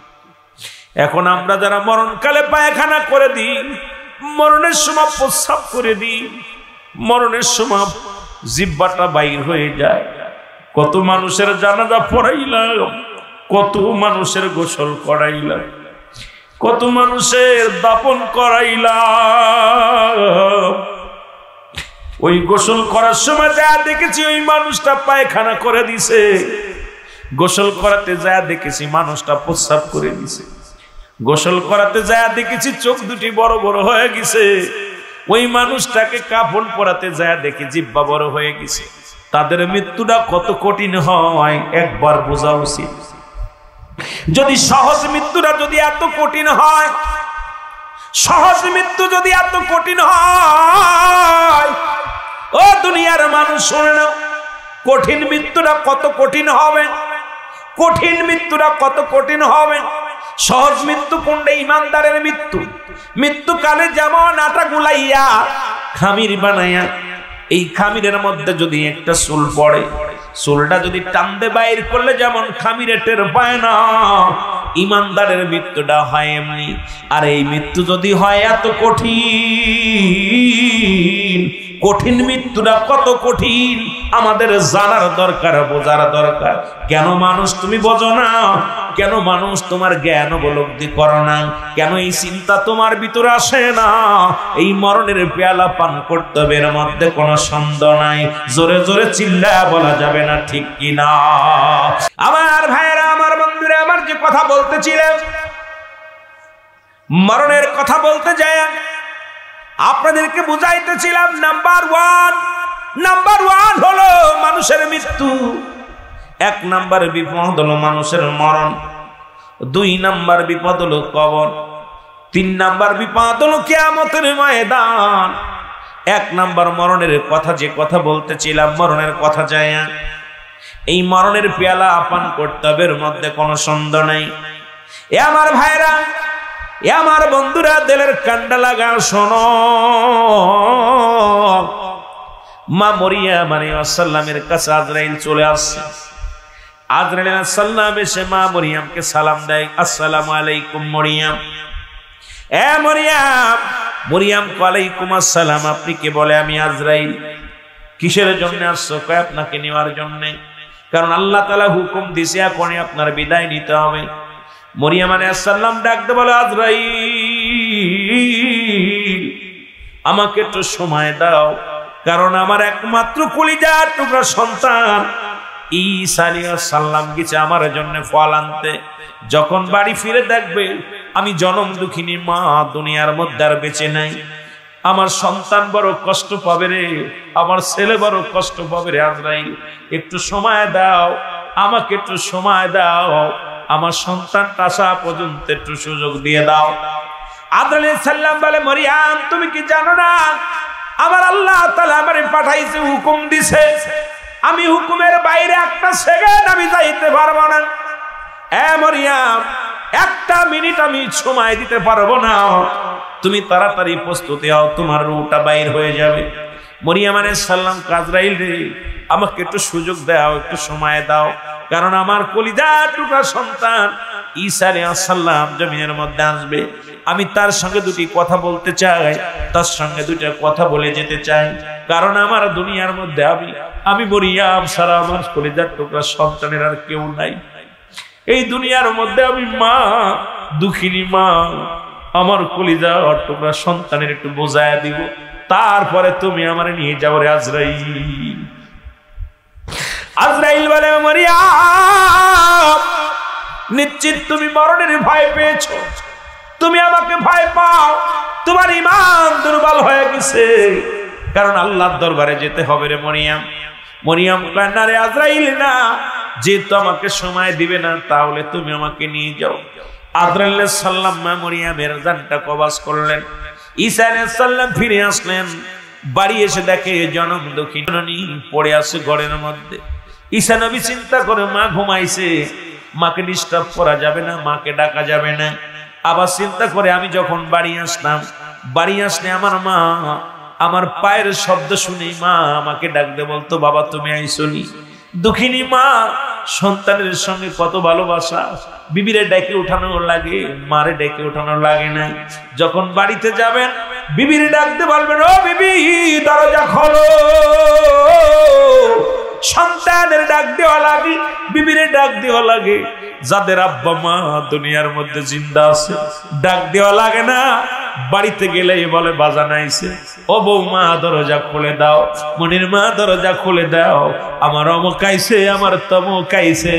এখন আমরা যারা মরণকালে পায়খানা করে দিই, মরণের সময় প্রস্রাব করে দিই, মরণের সময় জিহ্বাটা বাইর হয়ে যায়, কত মানুষের জানাজা পড়াইলাম, কত মানুষের গোসল করাইলাম, কত মানুষের দাপন করাইলাম। ওই গোসল করার সময় যা দেখেছি ওই মানুষটা পায়খানা করে দিছে, গোসল করাতে যা দেখেছি মানুষটা প্রস্রাব করে দিছে, গোসল করাতে যা দেখেছি চোখ দুটি বড় বড় হয়ে গেছে, ওই মানুষটাকে কাফন পরাতে যা দেখে জিহ্বা বড় হয়ে গেছে। তাদের মৃত্যুটা কত কঠিন হয় একবার বোঝা উচিত। যদি সহজ মৃত্যুটা যদি এত কঠিন হয়, সহজ মৃত্যু যদি এত কঠিন হয়, ও দুনিয়ার মানুষ শোনে না, কঠিন মৃত্যুটা কত কঠিন হবে, কঠিন মৃত্যুটা কত কঠিন হবে। সহজ মৃত্যু কোনটা? ইমানদারের মৃত্যু। মৃত্যুকালে যেমন আটা গুলাইয়া খামির বানাইয়া, এই খামিরের মধ্যে যদি একটা চুল পড়ে, চুলটা যদি টানতে বাইর করলে যেমন খামিরে টের পায় না, ইমানদারের মৃত্যুটা হয় এমনি। আর এই মৃত্যু যদি হয় এত কঠিন, কঠিন মৃত্যুটা কত কঠিন আমাদের জানার দরকার, বোঝার দরকার। কেন মানুষ তুমি বোঝো না? কেন মানুষ তোমার জ্ঞান উপলব্ধি করো না? কেন এই চিন্তা তোমার ভিতরে আসে না? এই মরণের পেয়ালা পান করতে হবে, এর মধ্যে কোনো সন্দেহ নাই। জোরে জোরে চিল্লায়া বলা যাবে না, ঠিক কি না? আমার ভাইয়েরা, আমার বন্ধুরা, আমার যে কথা বলতেছিলাম, মরণের কথা বলতে যায় আপনাদেরকে বুঝাইতেছিলাম, নাম্বার ওয়ান হলো মানুষের মৃত্যু। 1 নাম্বার বিপদ হলো মানুষের মরণ। 2 নাম্বার বিপদ হলো কবর। 3 নাম্বার বিপদ হলো কিয়ামতের ময়দান। 1 নাম্বার মরণের কথা, যে কথা বলতেছিলাম, মরণের কথা যায়, এই মরণের পেয়ালা পান করতে হবে, এর মধ্যে কোনো সন্দেহ নাই। এ আমার ভাইরা, এ আমার বন্ধুরা, দিলের কান্ডা লাগা শোনো। মা মরিয়ম আলাইহিস সালামের কাছে আজরাইল চলে আসছে। আজরাইল আলাইহিস সালাম এসে মা মরিয়মকে সালাম দেয়, আসসালামু আলাইকুম মরিয়ম। এ মরিয়ম। মরিয়ম ওয়ালাইকুম আসসালাম। আপনি কে? বলে আমি আজরাইল। কিসের জন্য আসছো? কয় আপনাকে নেওয়ার জন্য, কারণ আল্লাহ তাআলা হুকুম দিয়েছে এখনই আপনার বিদায় নিতে হবে। মরিয়ম আলাইহিস সালাম ডাকতে বলে, আজরাইল, আমাকে একটু সময় দাও, কারণ আমার একমাত্র কলিজার টুকরা সন্তান ঈসা আলাইহিস সালাম গেছে আমার জন্য ফল আনতে। যখন বাড়ি ফিরে দেখবে আমি জনম দুঃখিনী মা দুনিয়ার মধ্যে আর বেঁচে নাই, আমার সন্তান বড় কষ্ট পাবে রে, আমার ছেলে বড় কষ্ট পাবে রে। আজরাইল, একটু সময় দাও, আমাকে একটু সময় দাও, আমার সন্তানটা আসা পর্যন্ত একটু সুযোগ দিয়ে দাও। আজরাইল আলাইহিস সালাম বলে, মরিয়ম, তুমি কি জানো না আমার আল্লাহ তাআলা আমারে পাঠাইছে, হুকুম দিছে, আমি হুকুমের বাইরে একটা সেকেন্ড আমি যাইতে পারবো না। এ মরিয়ম, 1টা মিনিট আমি সময় দিতে পারবো না, তুমি তাড়াতাড়ি প্রস্তুতি হও, তোমার রূহটা বাইর হয়ে যাবে। মরিয়ম আলাইহিস সালাম, আজরাইল রে, আমাকে একটু সুযোগ দাও, একটু সময় দাও, কারণ আমার কলিজার টুকরা সন্তান ঈসা আলাইহিস সালাম জমিনের মধ্যে আসবে, আমি তার সঙ্গে 2টি কথা বলতে চাই, তার সঙ্গে 2টা কথা বলে যেতে চাই, কারণ আমার দুনিয়ার মধ্যে আমি মরিয়ম ছাড়া আমার কলিজার টুকরা সন্তানের আর কেউ নাই। এই দুনিয়ার মধ্যে আমি মা, দুঃখিনী মা, আমার কলিজার টুকরা সন্তানের একটু বোঝায়া দিব, তারপরে তুমি আমার নিয়ে যাও রে আজরাইল। আজরাইল বলে, মরিয়ম, নিশ্চিত তুমি মরণের ভয় পেয়েছো, তুমি আমাকে ভয় পাও, তোমার ঈমান দুর্বল হয়ে গেছে, কারণ আল্লাহর দরবারে যেতে হবে রে মরিয়ম। মরিয়ম কয়, না রে আজরাইল, না, যেহেতু আমাকে সময় দিবে না, তাহলে তুমি আমাকে নিয়ে যাও। আজরাইল আলাইহিস সালাম মা মরিয়মের জানটা কবজ করলেন। ঈসা আলাইহিস সালাম ফিরে আসলেন, বাড়ি এসে দেখে জনম দুঃখিনী পড়ে আছে ঘরের মধ্যে। ঈসা নবী চিন্তা করে, মা ঘুমাইছে, মাকে ডিস্টার্ব করা যাবে না, মাকে ডাকা যাবে না। আবার চিন্তা করে, আমি যখন বাড়ি আসলে আমার মা আমার পায়ের শব্দ শুনে মা আমাকে ডাকতে বলতো, বাবা তুমি আইসনি। দুঃখিনী মা সন্তানের সঙ্গে কত ভালোবাসা, বিবিরে ডেকে উঠানো লাগে, মারে ডেকে উঠানো লাগে না। যখন বাড়িতে যাবেন বিবিরে ডাকতে বলবেন, ও বিবি দরজা খোলো। সন্তানের ডাক দেওয়া লাগে, বিবিরে ডাক দেওয়া লাগে। যাদের আব্বা মা দুনিয়ার মধ্যে জিন্দা আছে, ডাক দেওয়া লাগে না, বাড়িতে গেলেই বলে বাজান আইছে, ও বৌমা দরজা খুলে দাও, মনির মা দরজা খুলে দাও, আমার অমুক আইছে, আমার তমুক আইছে।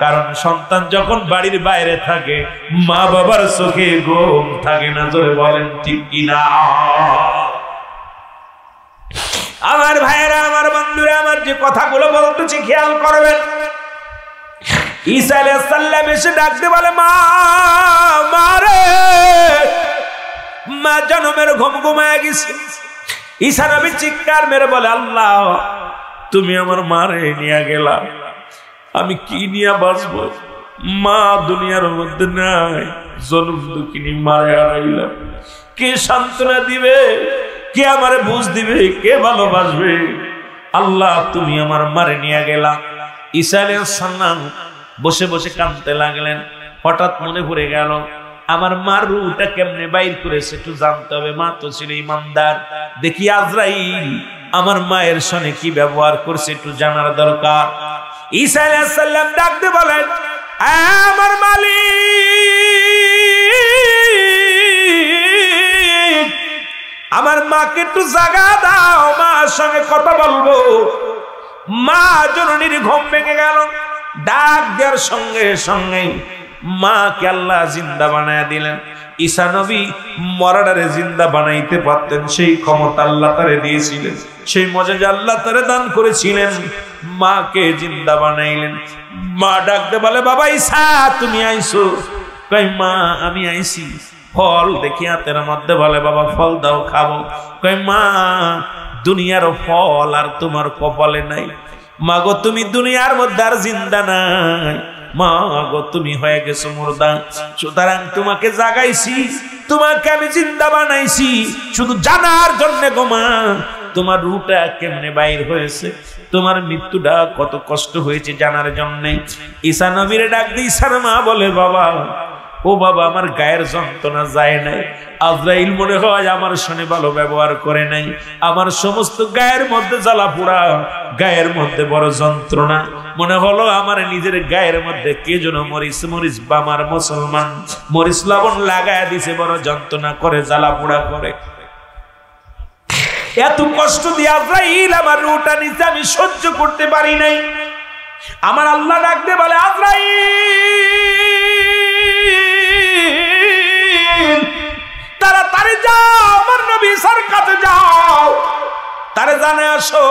কারণ সন্তান যখন বাড়ির বাইরে থাকে, মা বাবার চোখে ঘুম থাকে না। জোরে বলেন ঠিক কিনা? আমার ভাইয়েরা, আমার বন্ধুরা, আমার যে কথাগুলো বলতেছি খেয়াল করবেন। ঈসা আলাইহিস সালাম এসে ডাকতে বলে, মা, মারে, মা জনমের ঘুম ঘুমায় গেছে। ঈসা নবী চিৎকার মেরে বলে, আল্লাহ, তুমি আমার মারে নিয়ে গেলা, আমি কি নিয়ে বাঁচবো? মা দুনিয়ার মধ্যে নাই, জনম দুঃখিনী মারে হারাইলাম। কে সান্ত্বনা দিবে, কে আমারে বুঝ দিবে, কে ভালোবাসবে? আল্লাহ তুমি আমার মারে নিয়ে গেলা। ঈসা আলাইহিস সালাম বসে বসে কাঁদতে লাগলেন। হঠাৎ মনে পড়ে গেল আমার মার রূহটা কেমনে বাইর করেছে, একটু জানতে হবে। মা তো ছিল ইমানদার। দেখি আজরাইল আমার মায়ের সঙ্গে কি ব্যবহার করছে একটু জানার দরকার। ঈসা আলাইহিস সালাম ডাকতে বলেন, আমার মালিক, আমার মাকে একটু জাগা দাও, মার সঙ্গে কথা বলবো। মা জননীর ঘুম ভেঙে গেল। ডাক দেওয়ার সঙ্গে সঙ্গে মাকে আল্লাহ জিন্দা বানায় দিলেন। ঈসা নবী মরাডারে জিন্দা বানাইতে পারতেন, সেই ক্ষমতা আল্লাহ তারে দিয়েছিলেন, সেই মজা আল্লাহ তারে দান করেছিলেন। মাকে জিন্দা বানাইলেন। মা ডাকতে বলে, বাবা ঈসা তুমি আইছো? কই মা আমি আইছি। ফল দেখি হাতের মধ্যে, বলে বাবা ফল দাও খাবো। কই মা দুনিয়ার ফল আর তোমার কপালে নাই। মা গো তুমি দুনিয়ার মধ্যে আর জিন্দা নাই, মা গো তুমি হয়ে গেছো মুর্দা। সুতরাং তোমাকে জাগাইছি, তোমাকে আমি জিন্দা বানাইছি শুধু জানার জন্য গো মা, তোমার রূহটা কেমনে বাইর হয়েছে, তোমার মৃত্যুটা কত কষ্ট হয়েছে জানার জন্য। ঈসা নবীরে ডাক দিয়ে ঈসার মা বলে, বাবা ও বাবা আমার গায়ের যন্ত্রণা যায় নাই। আজরাইল মনে হয় আমার সঙ্গে ভালো ব্যবহার করে নাই, আমার সমস্ত গায়ের মধ্যে জ্বালা পোড়া, গায়ের মধ্যে বড় যন্ত্রণা। মনে হলো আমার নিজের গায়ের মধ্যে কে যেন মরিচ মরিচ বা আমার মুসলমান মরিচ লবণ লাগায় দিছে, বড় যন্ত্রণা করে, জ্বালা পোড়া করে। এত কষ্ট দিয়ে আজরাইল আমার রূহটা নিচে আমি সহ্য করতে পারি নাই। আমার আল্লাহ ডাকতে বলে, আজরাইল তাড়াতাড়ি যাও, আমার নবী ঈসার কাছে যাও, তারে জানে আসো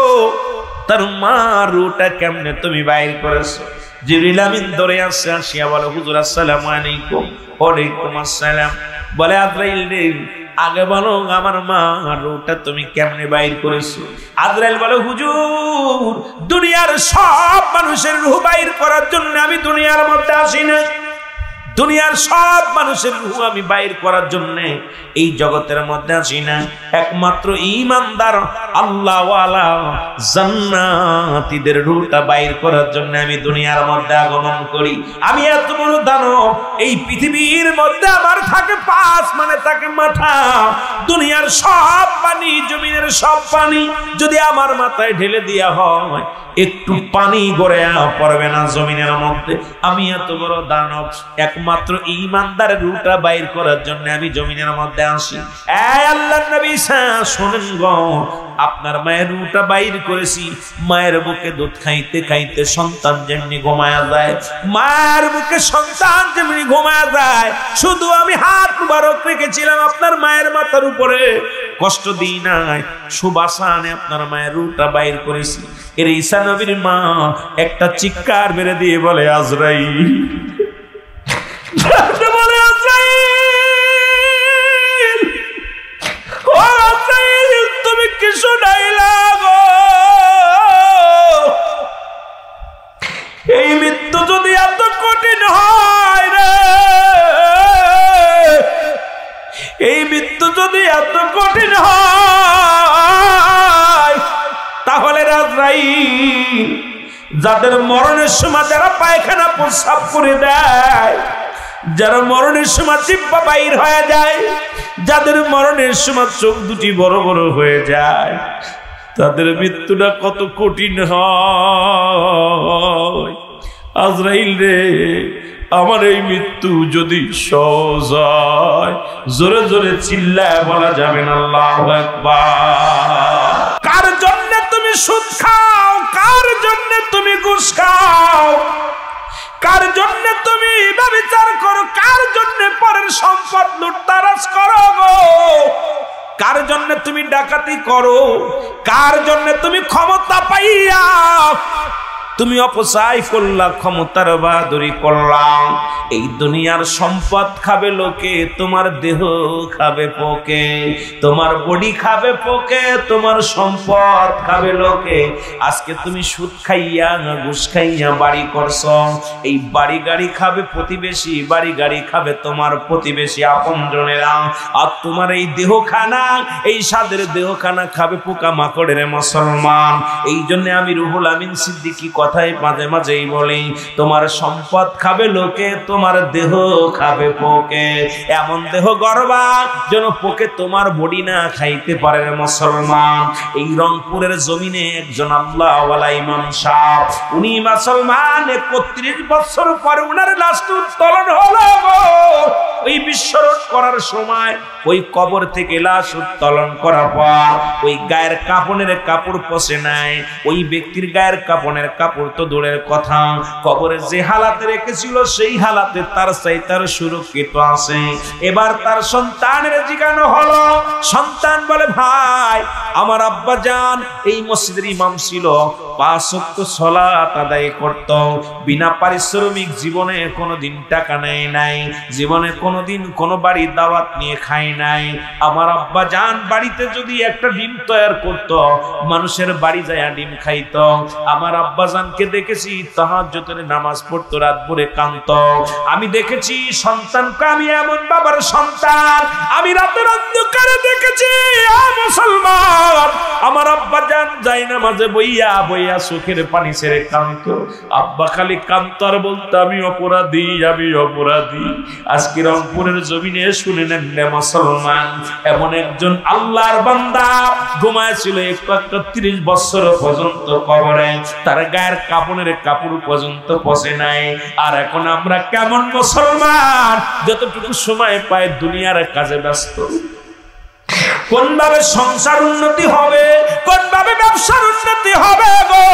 তার মা রূহটা কেমনে তুমি বাইর করেছো। জিবরিল আমিন ধরে আসছে, আসিয়া বলে, হুজুর আসসালামু আলাইকুম। ওয়ালাইকুম আসসালাম। বলে, আজরাইল রে আগে বলো আমার মা রূহটা তুমি কেমনে বাইর করেছো। আজরাইল বলে, হুজুর দুনিয়ার সব মানুষের রূহ বাইর করার জন্য আমি দুনিয়ার মধ্যে আসি না, দুনিয়ার সব মানুষের রূহ আমি বাইর করার জন্য এই জগতের মধ্যে আসি না। একমাত্র ঈমানদার আল্লাহওয়ালা জান্নাতীদের রূহটা বাইর করার জন্য আমি দুনিয়ার মধ্যে আগমন করি। আমি এত বড় দানব, এই পৃথিবীর মধ্যে আমার থাকে পাঁচ, মানে থাকে মাথা। দুনিয়ার সব পানি, জমিনের সব পানি যদি আমার মাথায় ঢেলে দেওয়া হয়, একটু পানি গড়ে পড়বে না জমিনের মধ্যে। আমি এত বড় দানব, একমাত্র ঈমানদারের রূহটা বাইর করার জন্য আমি জমিনের মধ্যে আসি। এই আল্লাহর নবী শুনেন গো, আপনার মায়ের রূহটা বাইর করেছি। মায়ের বুকে দুধ খাইতে খাইতে সন্তান যেমনি ঘুমায়া যায়, মায়ের বুকে সন্তান যেমনি ঘুমায়া যায়, শুধু আমি হাত মুবারক রেখেছিলাম আপনার মায়ের মাথার উপরে, কষ্ট দিই নাই, সুবাসানে আপনার মায়ের রূহটা বাইর করেছি। এর ঈসা নবীর মা একটা চিৎকার মেরে দিয়ে বলে, আজরাইল বলে, আজরাইল ও আজরাইল তুমি কি শুনাইলা গো? এই মৃত্যু যদি এত কঠিন হয় রে, এই মৃত্যু যদি এত কঠিন হয়, তাহলে আজরাইল যাদের মরণের সময় যারা পায়খানা প্রস্রাব করে দেয়, যারা মরণের সময় জিহ্বা বাইর হয়ে যায়, যাদের মরণের সময় চোখ দুটি বড় বড় হয়ে যায়, তাদের মৃত্যুটা কত কঠিন হয়। আজরাইল রে আমার এই মৃত্যু যদি সহজ হয়, জোরে জোরে চিল্লায় বলা যাবে না আল্লাহু আকবার। কার জন্য তুমি সুদ খাও, কার জন্য তুমি ঘুষ খাও, কার জন্য তুমি ব্যভিচার করো, কার জন্য পরের সম্পদ লুটতারাজ করো গো, কার জন্য তুমি ডাকাতি করো, কার জন্য তুমি ক্ষমতা পাইয়া তুমি অপচয় করলা, ক্ষমতার বাহাদুরি করলা। এই দুনিয়ার সম্পদ খাবে লোকে, তোমার দেহ খাবে পোকে, তোমার বডি খাবে পোকে, তোমার সম্পদ খাবে লোকে। আজকে তুমি সুদ খাইয়া ঘুষ খাইয়া বাড়ি করছো, এই বাড়ি গাড়ি খাবে প্রতিবেশী, বাড়ি গাড়ি খাবে তোমার প্রতিবেশী আপনজনেরা। আর তোমার এই দেহখানা, এই স্বাদের দেহখানা খাবে পোকা মাকড়ের মুসলমান। এই জন্য আমি রুহুল আমিন সিদ্দিকী কথায় মাঝে মাঝেই বলি, তোমার সম্পদ খাবে লোকে, তোমার দেহ খাবে পোকে। এমন দেহ গড়বা যেন পোকে তোমার বডি না খাইতে পারে মুসলমান। এই রংপুরের জমিনে একজন আল্লাহওয়ালা ইমাম সাহেব, উনি মুসলমান, 31 বছর পরে উনার লাশ উত্তোলন হলো। ওই বিশ্বরোধ করার সময় ওই কবর থেকে লাশ উত্তোলন করার পর ওই গায়ের কাপড়ের কাপড় পচে নাই। ওই ব্যক্তির গায়ের কাপড়ের কাপড় তো দূরের কথা, কবরে যে হালাতে রেখেছিল সেই হালাতে তার চাইতার সুরক্ষিত আছে। এবার তার সন্তানের জিজ্ঞাসা হলো, সন্তান বলে, ভাই আমার আব্বা জান এই মসজিদের ইমাম ছিল, 5 ওয়াক্ত সালাত আদায় করত, বিনা পারিশ্রমিক, জীবনে কোনোদিন টাকা নেয় নাই, জীবনে কোনোদিন কোনো বাড়ি দাওয়াত নিয়ে খায় নাই। আমার আব্বা জান বাড়িতে যদি একটা ডিম তৈরি করত, মানুষের বাড়ি যায় ডিম খাইত। আমার আব্বা জানকে দেখেছি তাহাজ্জুদের নামাজ পড়তো, রাত ভরে কাঁদত। আমি দেখেছি সন্তানকে, আমি এমন বাবার সন্তান, আমি রাতের অন্ধকারে দেখেছি মুসলমান আমার আব্বা জান যাই নামাজে বইয়া বইয়া চোখের পানি ছেড়ে কাঁদত। আব্বা খালি কাঁদত আর বলতো, আমি অপরাধী, আমি অপরাধী। আজকে রংপুরের জমিনে শুনে নেন মুসলমান, এমন একজন আল্লাহর বান্দা ঘুমাইছিল 31 বছর পর্যন্ত কবরে, তার গায়ের কাপড়ের কাপড় পর্যন্ত পচে নাই। আর এখন আমরা কেমন মুসলমান, যতটুকু সময় পায় দুনিয়ার কাজে ব্যস্ত। কোন ভাবে সংসার উন্নতি হবে, কোন ভাবে ব্যবসার উন্নতি হবে গো,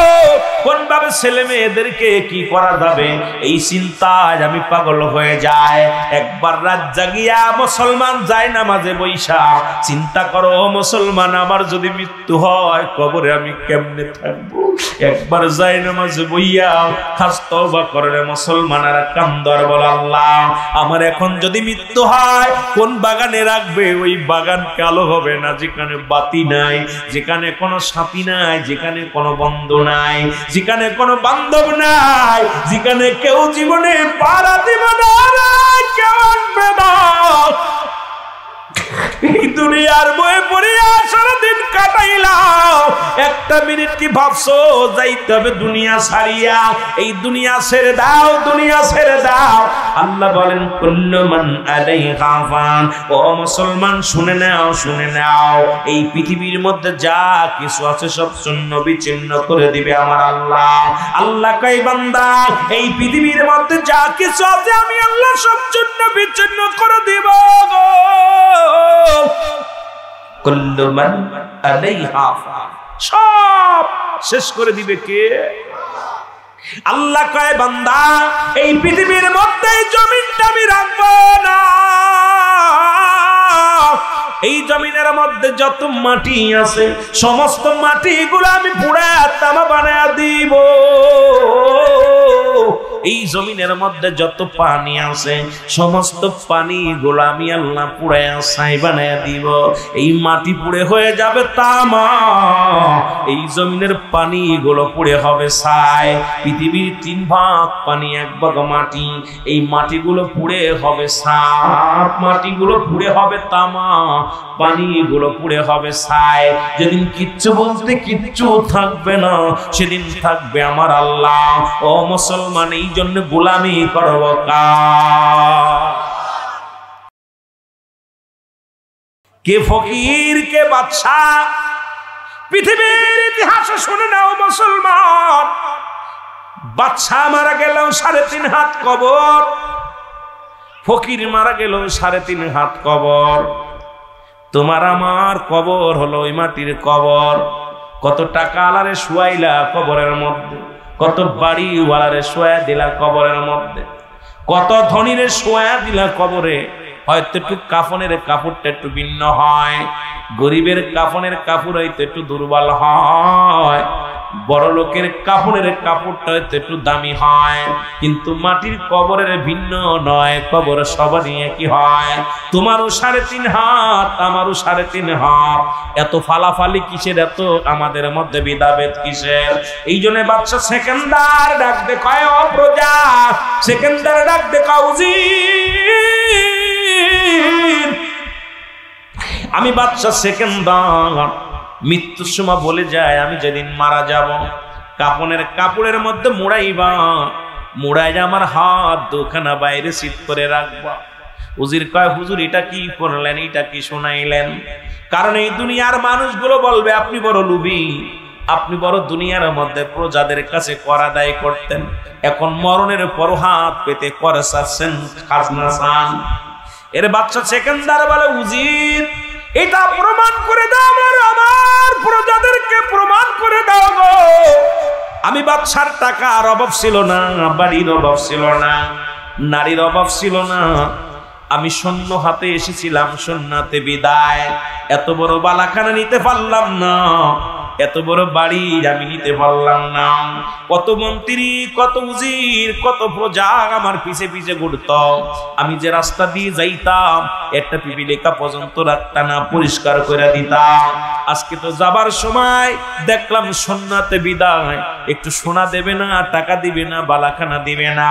কোন ভাবে ছেলে মেয়েদেরকে কি করা যাবে, এই চিন্তায় আমি পাগল হয়ে যায়। একবার রাত জাগিয়া মুসলমান যায় নামাজে বৈশা চিন্তা করো, মুসলমান আমার যদি মৃত্যু হয় কবরে আমি কেমনে থাকবো। একবার যায় নামাজে বইয়া খাস তওবা করে মুসলমান আর কান্দর বলে, আল্লাহ আমার এখন যদি মৃত্যু হয় কোন বাগানে রাখবে, ওই বাগান কালো হবে না, যেখানে বাতি নাই, যেখানে কোনো সাথী নাই, যেখানে কোনো বন্ধু নাই, যেখানে কোনো বান্ধব নাই, যেখানে কেউ জীবনে পাড়া দিবে না, কেউ আসবে না। এই দুনিয়ার বয়ে পড়িয়া সারাদিন কাটাইলাম, একটা মিনিট কি ভাবছো যাইতে হবে দুনিয়া ছাড়িয়া? এই দুনিয়া ছেড়ে দাও, দুনিয়া ছেড়ে দাও। আল্লাহ বলেন, কুল্লু মান আলাইহা ফান। ও মুসলমান শুনে নাও, শুনে নাও, এই পৃথিবীর মধ্যে যা কিছু আছে সব শূন্য বিচ্ছিন্ন করে দিবে আমার আল্লাহ। আল্লাহ কয়, বান্দা এই পৃথিবীর মধ্যে যা কিছু আছে আমি আল্লাহ সব শূন্য বিচ্ছিন্ন করে দিব গো। কুল্লু মান আলাইহা ফান, সব শেষ করে দিবে কে? আল্লাহ কয়, বান্দা এই পৃথিবীর মধ্যে জমিনটা আমি রাখবো না, এই জমিনের মধ্যে যত মাটি আছে সমস্ত মাটিগুলো আমি পুড়া তামা বানায়া দিব। এই জমিনের মধ্যে যত পানি আছে সমস্ত পানিগুলো আমি আল্লাহ পুড়ায়া ছাই বানায়া দিব। এই মাটি পুড়ে হয়ে যাবে তামা, এই জমিনের পানিগুলো পুড়ে হবে ছাই। পৃথিবীর 3 ভাগ পানি, 1 ভাগ মাটি, এই মাটিগুলো পুড়ে হবে সাপ, মাটিগুলো পুড়ে হবে তামা, পানিগুলো পুড়ে হবে ছাই। যেদিন কিচ্ছু বলতে কিচ্ছু থাকবে না, সেদিন থাকবে আমার আল্লাহ। ও মুসলমান, এই জন্য গোলামি করব কে ফকির কে বাদশা? পৃথিবীর ইতিহাসে শুনে নাও মুসলমান, বাদশা মারা গেল 3.5 হাত কবর, ফকির মারা গেল 3.5 হাত কবর। তোমার আমার কবর হলো ওই মাটির কবর। কত টাকা আলারে শুয়াইলা কবরের মধ্যে, কত বাড়িওয়ালারে শোয়া দিলা কবরের মধ্যে, কত ধনীরে শোয়া দিলা কবরে। হয়তো একটু কাফনের কাপড়টা একটু ভিন্ন হয়, গরিবের কাফনের কাপড় হয়তো একটু দুর্বল হয়, বড় লোকের কাপড়ের কাপড়টা একটু দামি হয়, কিন্তু মাটির কবরের ভিন্ন নয়। কবর সবারই একই হয়। তোমারও 3.5 হাত, আমারও 3.5 হাত। এত ফালাফালি কিসের? এত আমাদের মধ্যে বিদাভেদ কিসের? এই জন্য বাদশা সেকেন্দার ডাক দে কয়, ও প্রজা, সেকেন্দার ডাক দে উজির, আমি বাদশা সেকেন্দার মৃত্যুর সময় বলে যায়, আমি যেদিন মারা যাব কাপনের কাপড়ের মধ্যে মুড়াইবা, মুড়াই আমার হাত দুখানা বাইরে শীত করে রাখবা। উজির কয়, হুজুর এটা কি করলেন, এটা কি শোনাইলেন? কারণ এই দুনিয়ার মানুষগুলো বলবে আপনি বড় লোভী, আপনি বড় দুনিয়ার মধ্যে প্রজাদের কাছে কর আদায় করতেন, এখন মরণের পর হাত পেতে কর চাচ্ছেন, খাজনা চান। এর বাদশা সেকেন্দার বলে, উজির এটা প্রমাণ করে দাও, আমার প্রজাদেরকে প্রমাণ করে দাও গো। আমি বাদশার টাকার অভাব ছিল না, বাড়ির অভাব ছিল না, নারীর অভাব ছিল না, আমি শূন্য হাতে এসেছিলাম, শূন্যতে বিদায়। এত বড় বালাখানা নিতে পারলাম না, এত বড় বাড়ি আমি নিতে পারলাম না। কত মন্ত্রী, কত উজির, কত প্রজা আমার পিছে পিছে ঘুরত, আমি যে রাস্তা দিয়ে যাইতাম একটা পিপিলিকা পর্যন্ত রাখতাম না, পরিষ্কার করে দিতাম। আজকে তো যাবার সময় দেখলাম সোনাতে বিদায়, একটু সোনা দেবে না, টাকা দিবে না, বালাখানা দিবে না।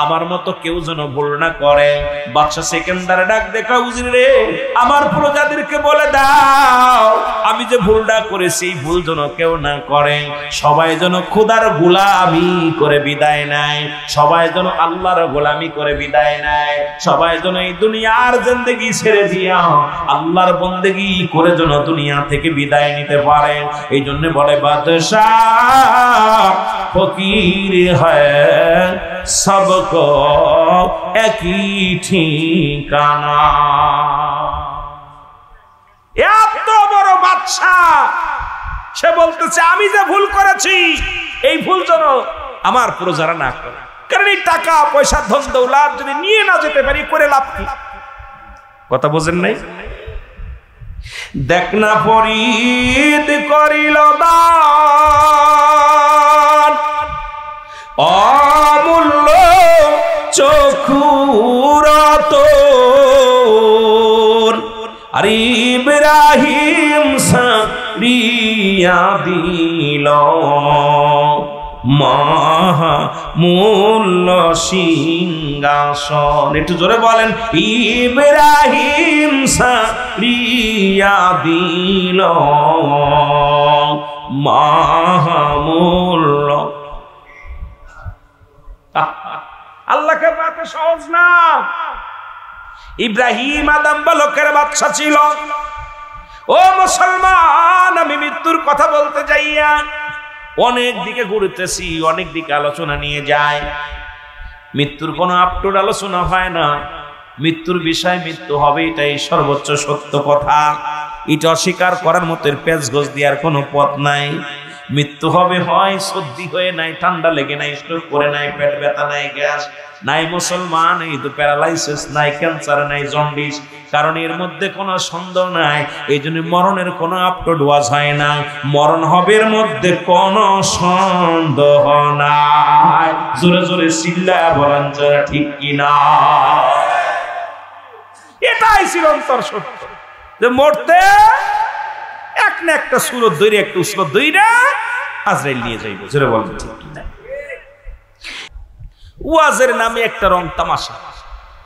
আমার মতো কেউ যেন ভুল না করে। বাদশা সেকেন্দার ডাক দেখা, উজির রে, আমার প্রজাদেরকে বলে দাও আমি যে ভুলটা করেছি ভুল যেন কেউ না করে, সবাই যেন খোদার গোলামি করে বিদায় নেয়, সবাই যেন আল্লাহর গোলামি করে বিদায় নেয়, সবাই যেন এই দুনিয়ার জিন্দেগি ছেড়ে দিয়া আল্লাহর বন্দেগি করে যেন দুনিয়া থেকে বিদায় নিতে পারে। এই জন্য বলে বাদশাহ ফকির হ্যায় সবকো একই ঠিকানা। এত বড় বাদশাহ, সে বলতেছে আমি যে ভুল করেছি এই ভুল যেন আমার প্রজারা না করে। কারণ এই টাকা পয়সা ধন দৌলত যদি নিয়ে না যেতে পারি করে লাভ কি? কথা বোঝেন নাই? দেখ না ফরিদ করিল দান, অমূল্য চক্ষুরত, আর ইব্রাহিম সারিয়া দিল মহামূল্য সিংহাসন। একটু জোরে বলেন, ইব্রাহিম সারিয়া দিল মহামূল্য। আল্লাহকে পাতে সহজ না। ইব্রাহিম আদম বালকের বাদশা ছিল। ও মুসলমান, আমি মৃত্যুর কথা বলতে যাইয়া অনেক দিকে ঘুরতেছি, অনেক দিকে আলোচনা নিয়ে যায়। মৃত্যুর কোনো আপটুর আলোচনা হয় না। মৃত্যুর বিষয় মৃত্যু হবে, এটাই সর্বোচ্চ সত্য কথা। এটা অস্বীকার করার মতো পেঁচ গোছ দেওয়ার কোনো পথ নাই। মৃত্যু হবে, হয় সর্দি হয়ে, নাই ঠান্ডা লেগে, নাই স্ট্রোক করে, নাই পেট ব্যথা, নাই গ্যাস, নাই মুসলমান এই তো প্যারালাইসিস, নাই ক্যান্সার, নাই জন্ডিস। কারণ এর মধ্যে কোনো সন্দেহ নাই। এই জন্য মরণের কোনো আপলোড ওয়াজ হয় না। মরণ হবে এর মধ্যে কোনো সন্দেহ নাই। জোরে জোরে চিল্লায়া বলেন যারা ঠিক কিনা। এটাই চিরন্তর সত্য যে মরতে এক না একটা সুরত দইরে, একটা সুরত দইরে আজরাইল নিয়ে যাইব। জোরে বলেন ঠিক কিনা। ওয়াজের নামে একটা রং তামাশা।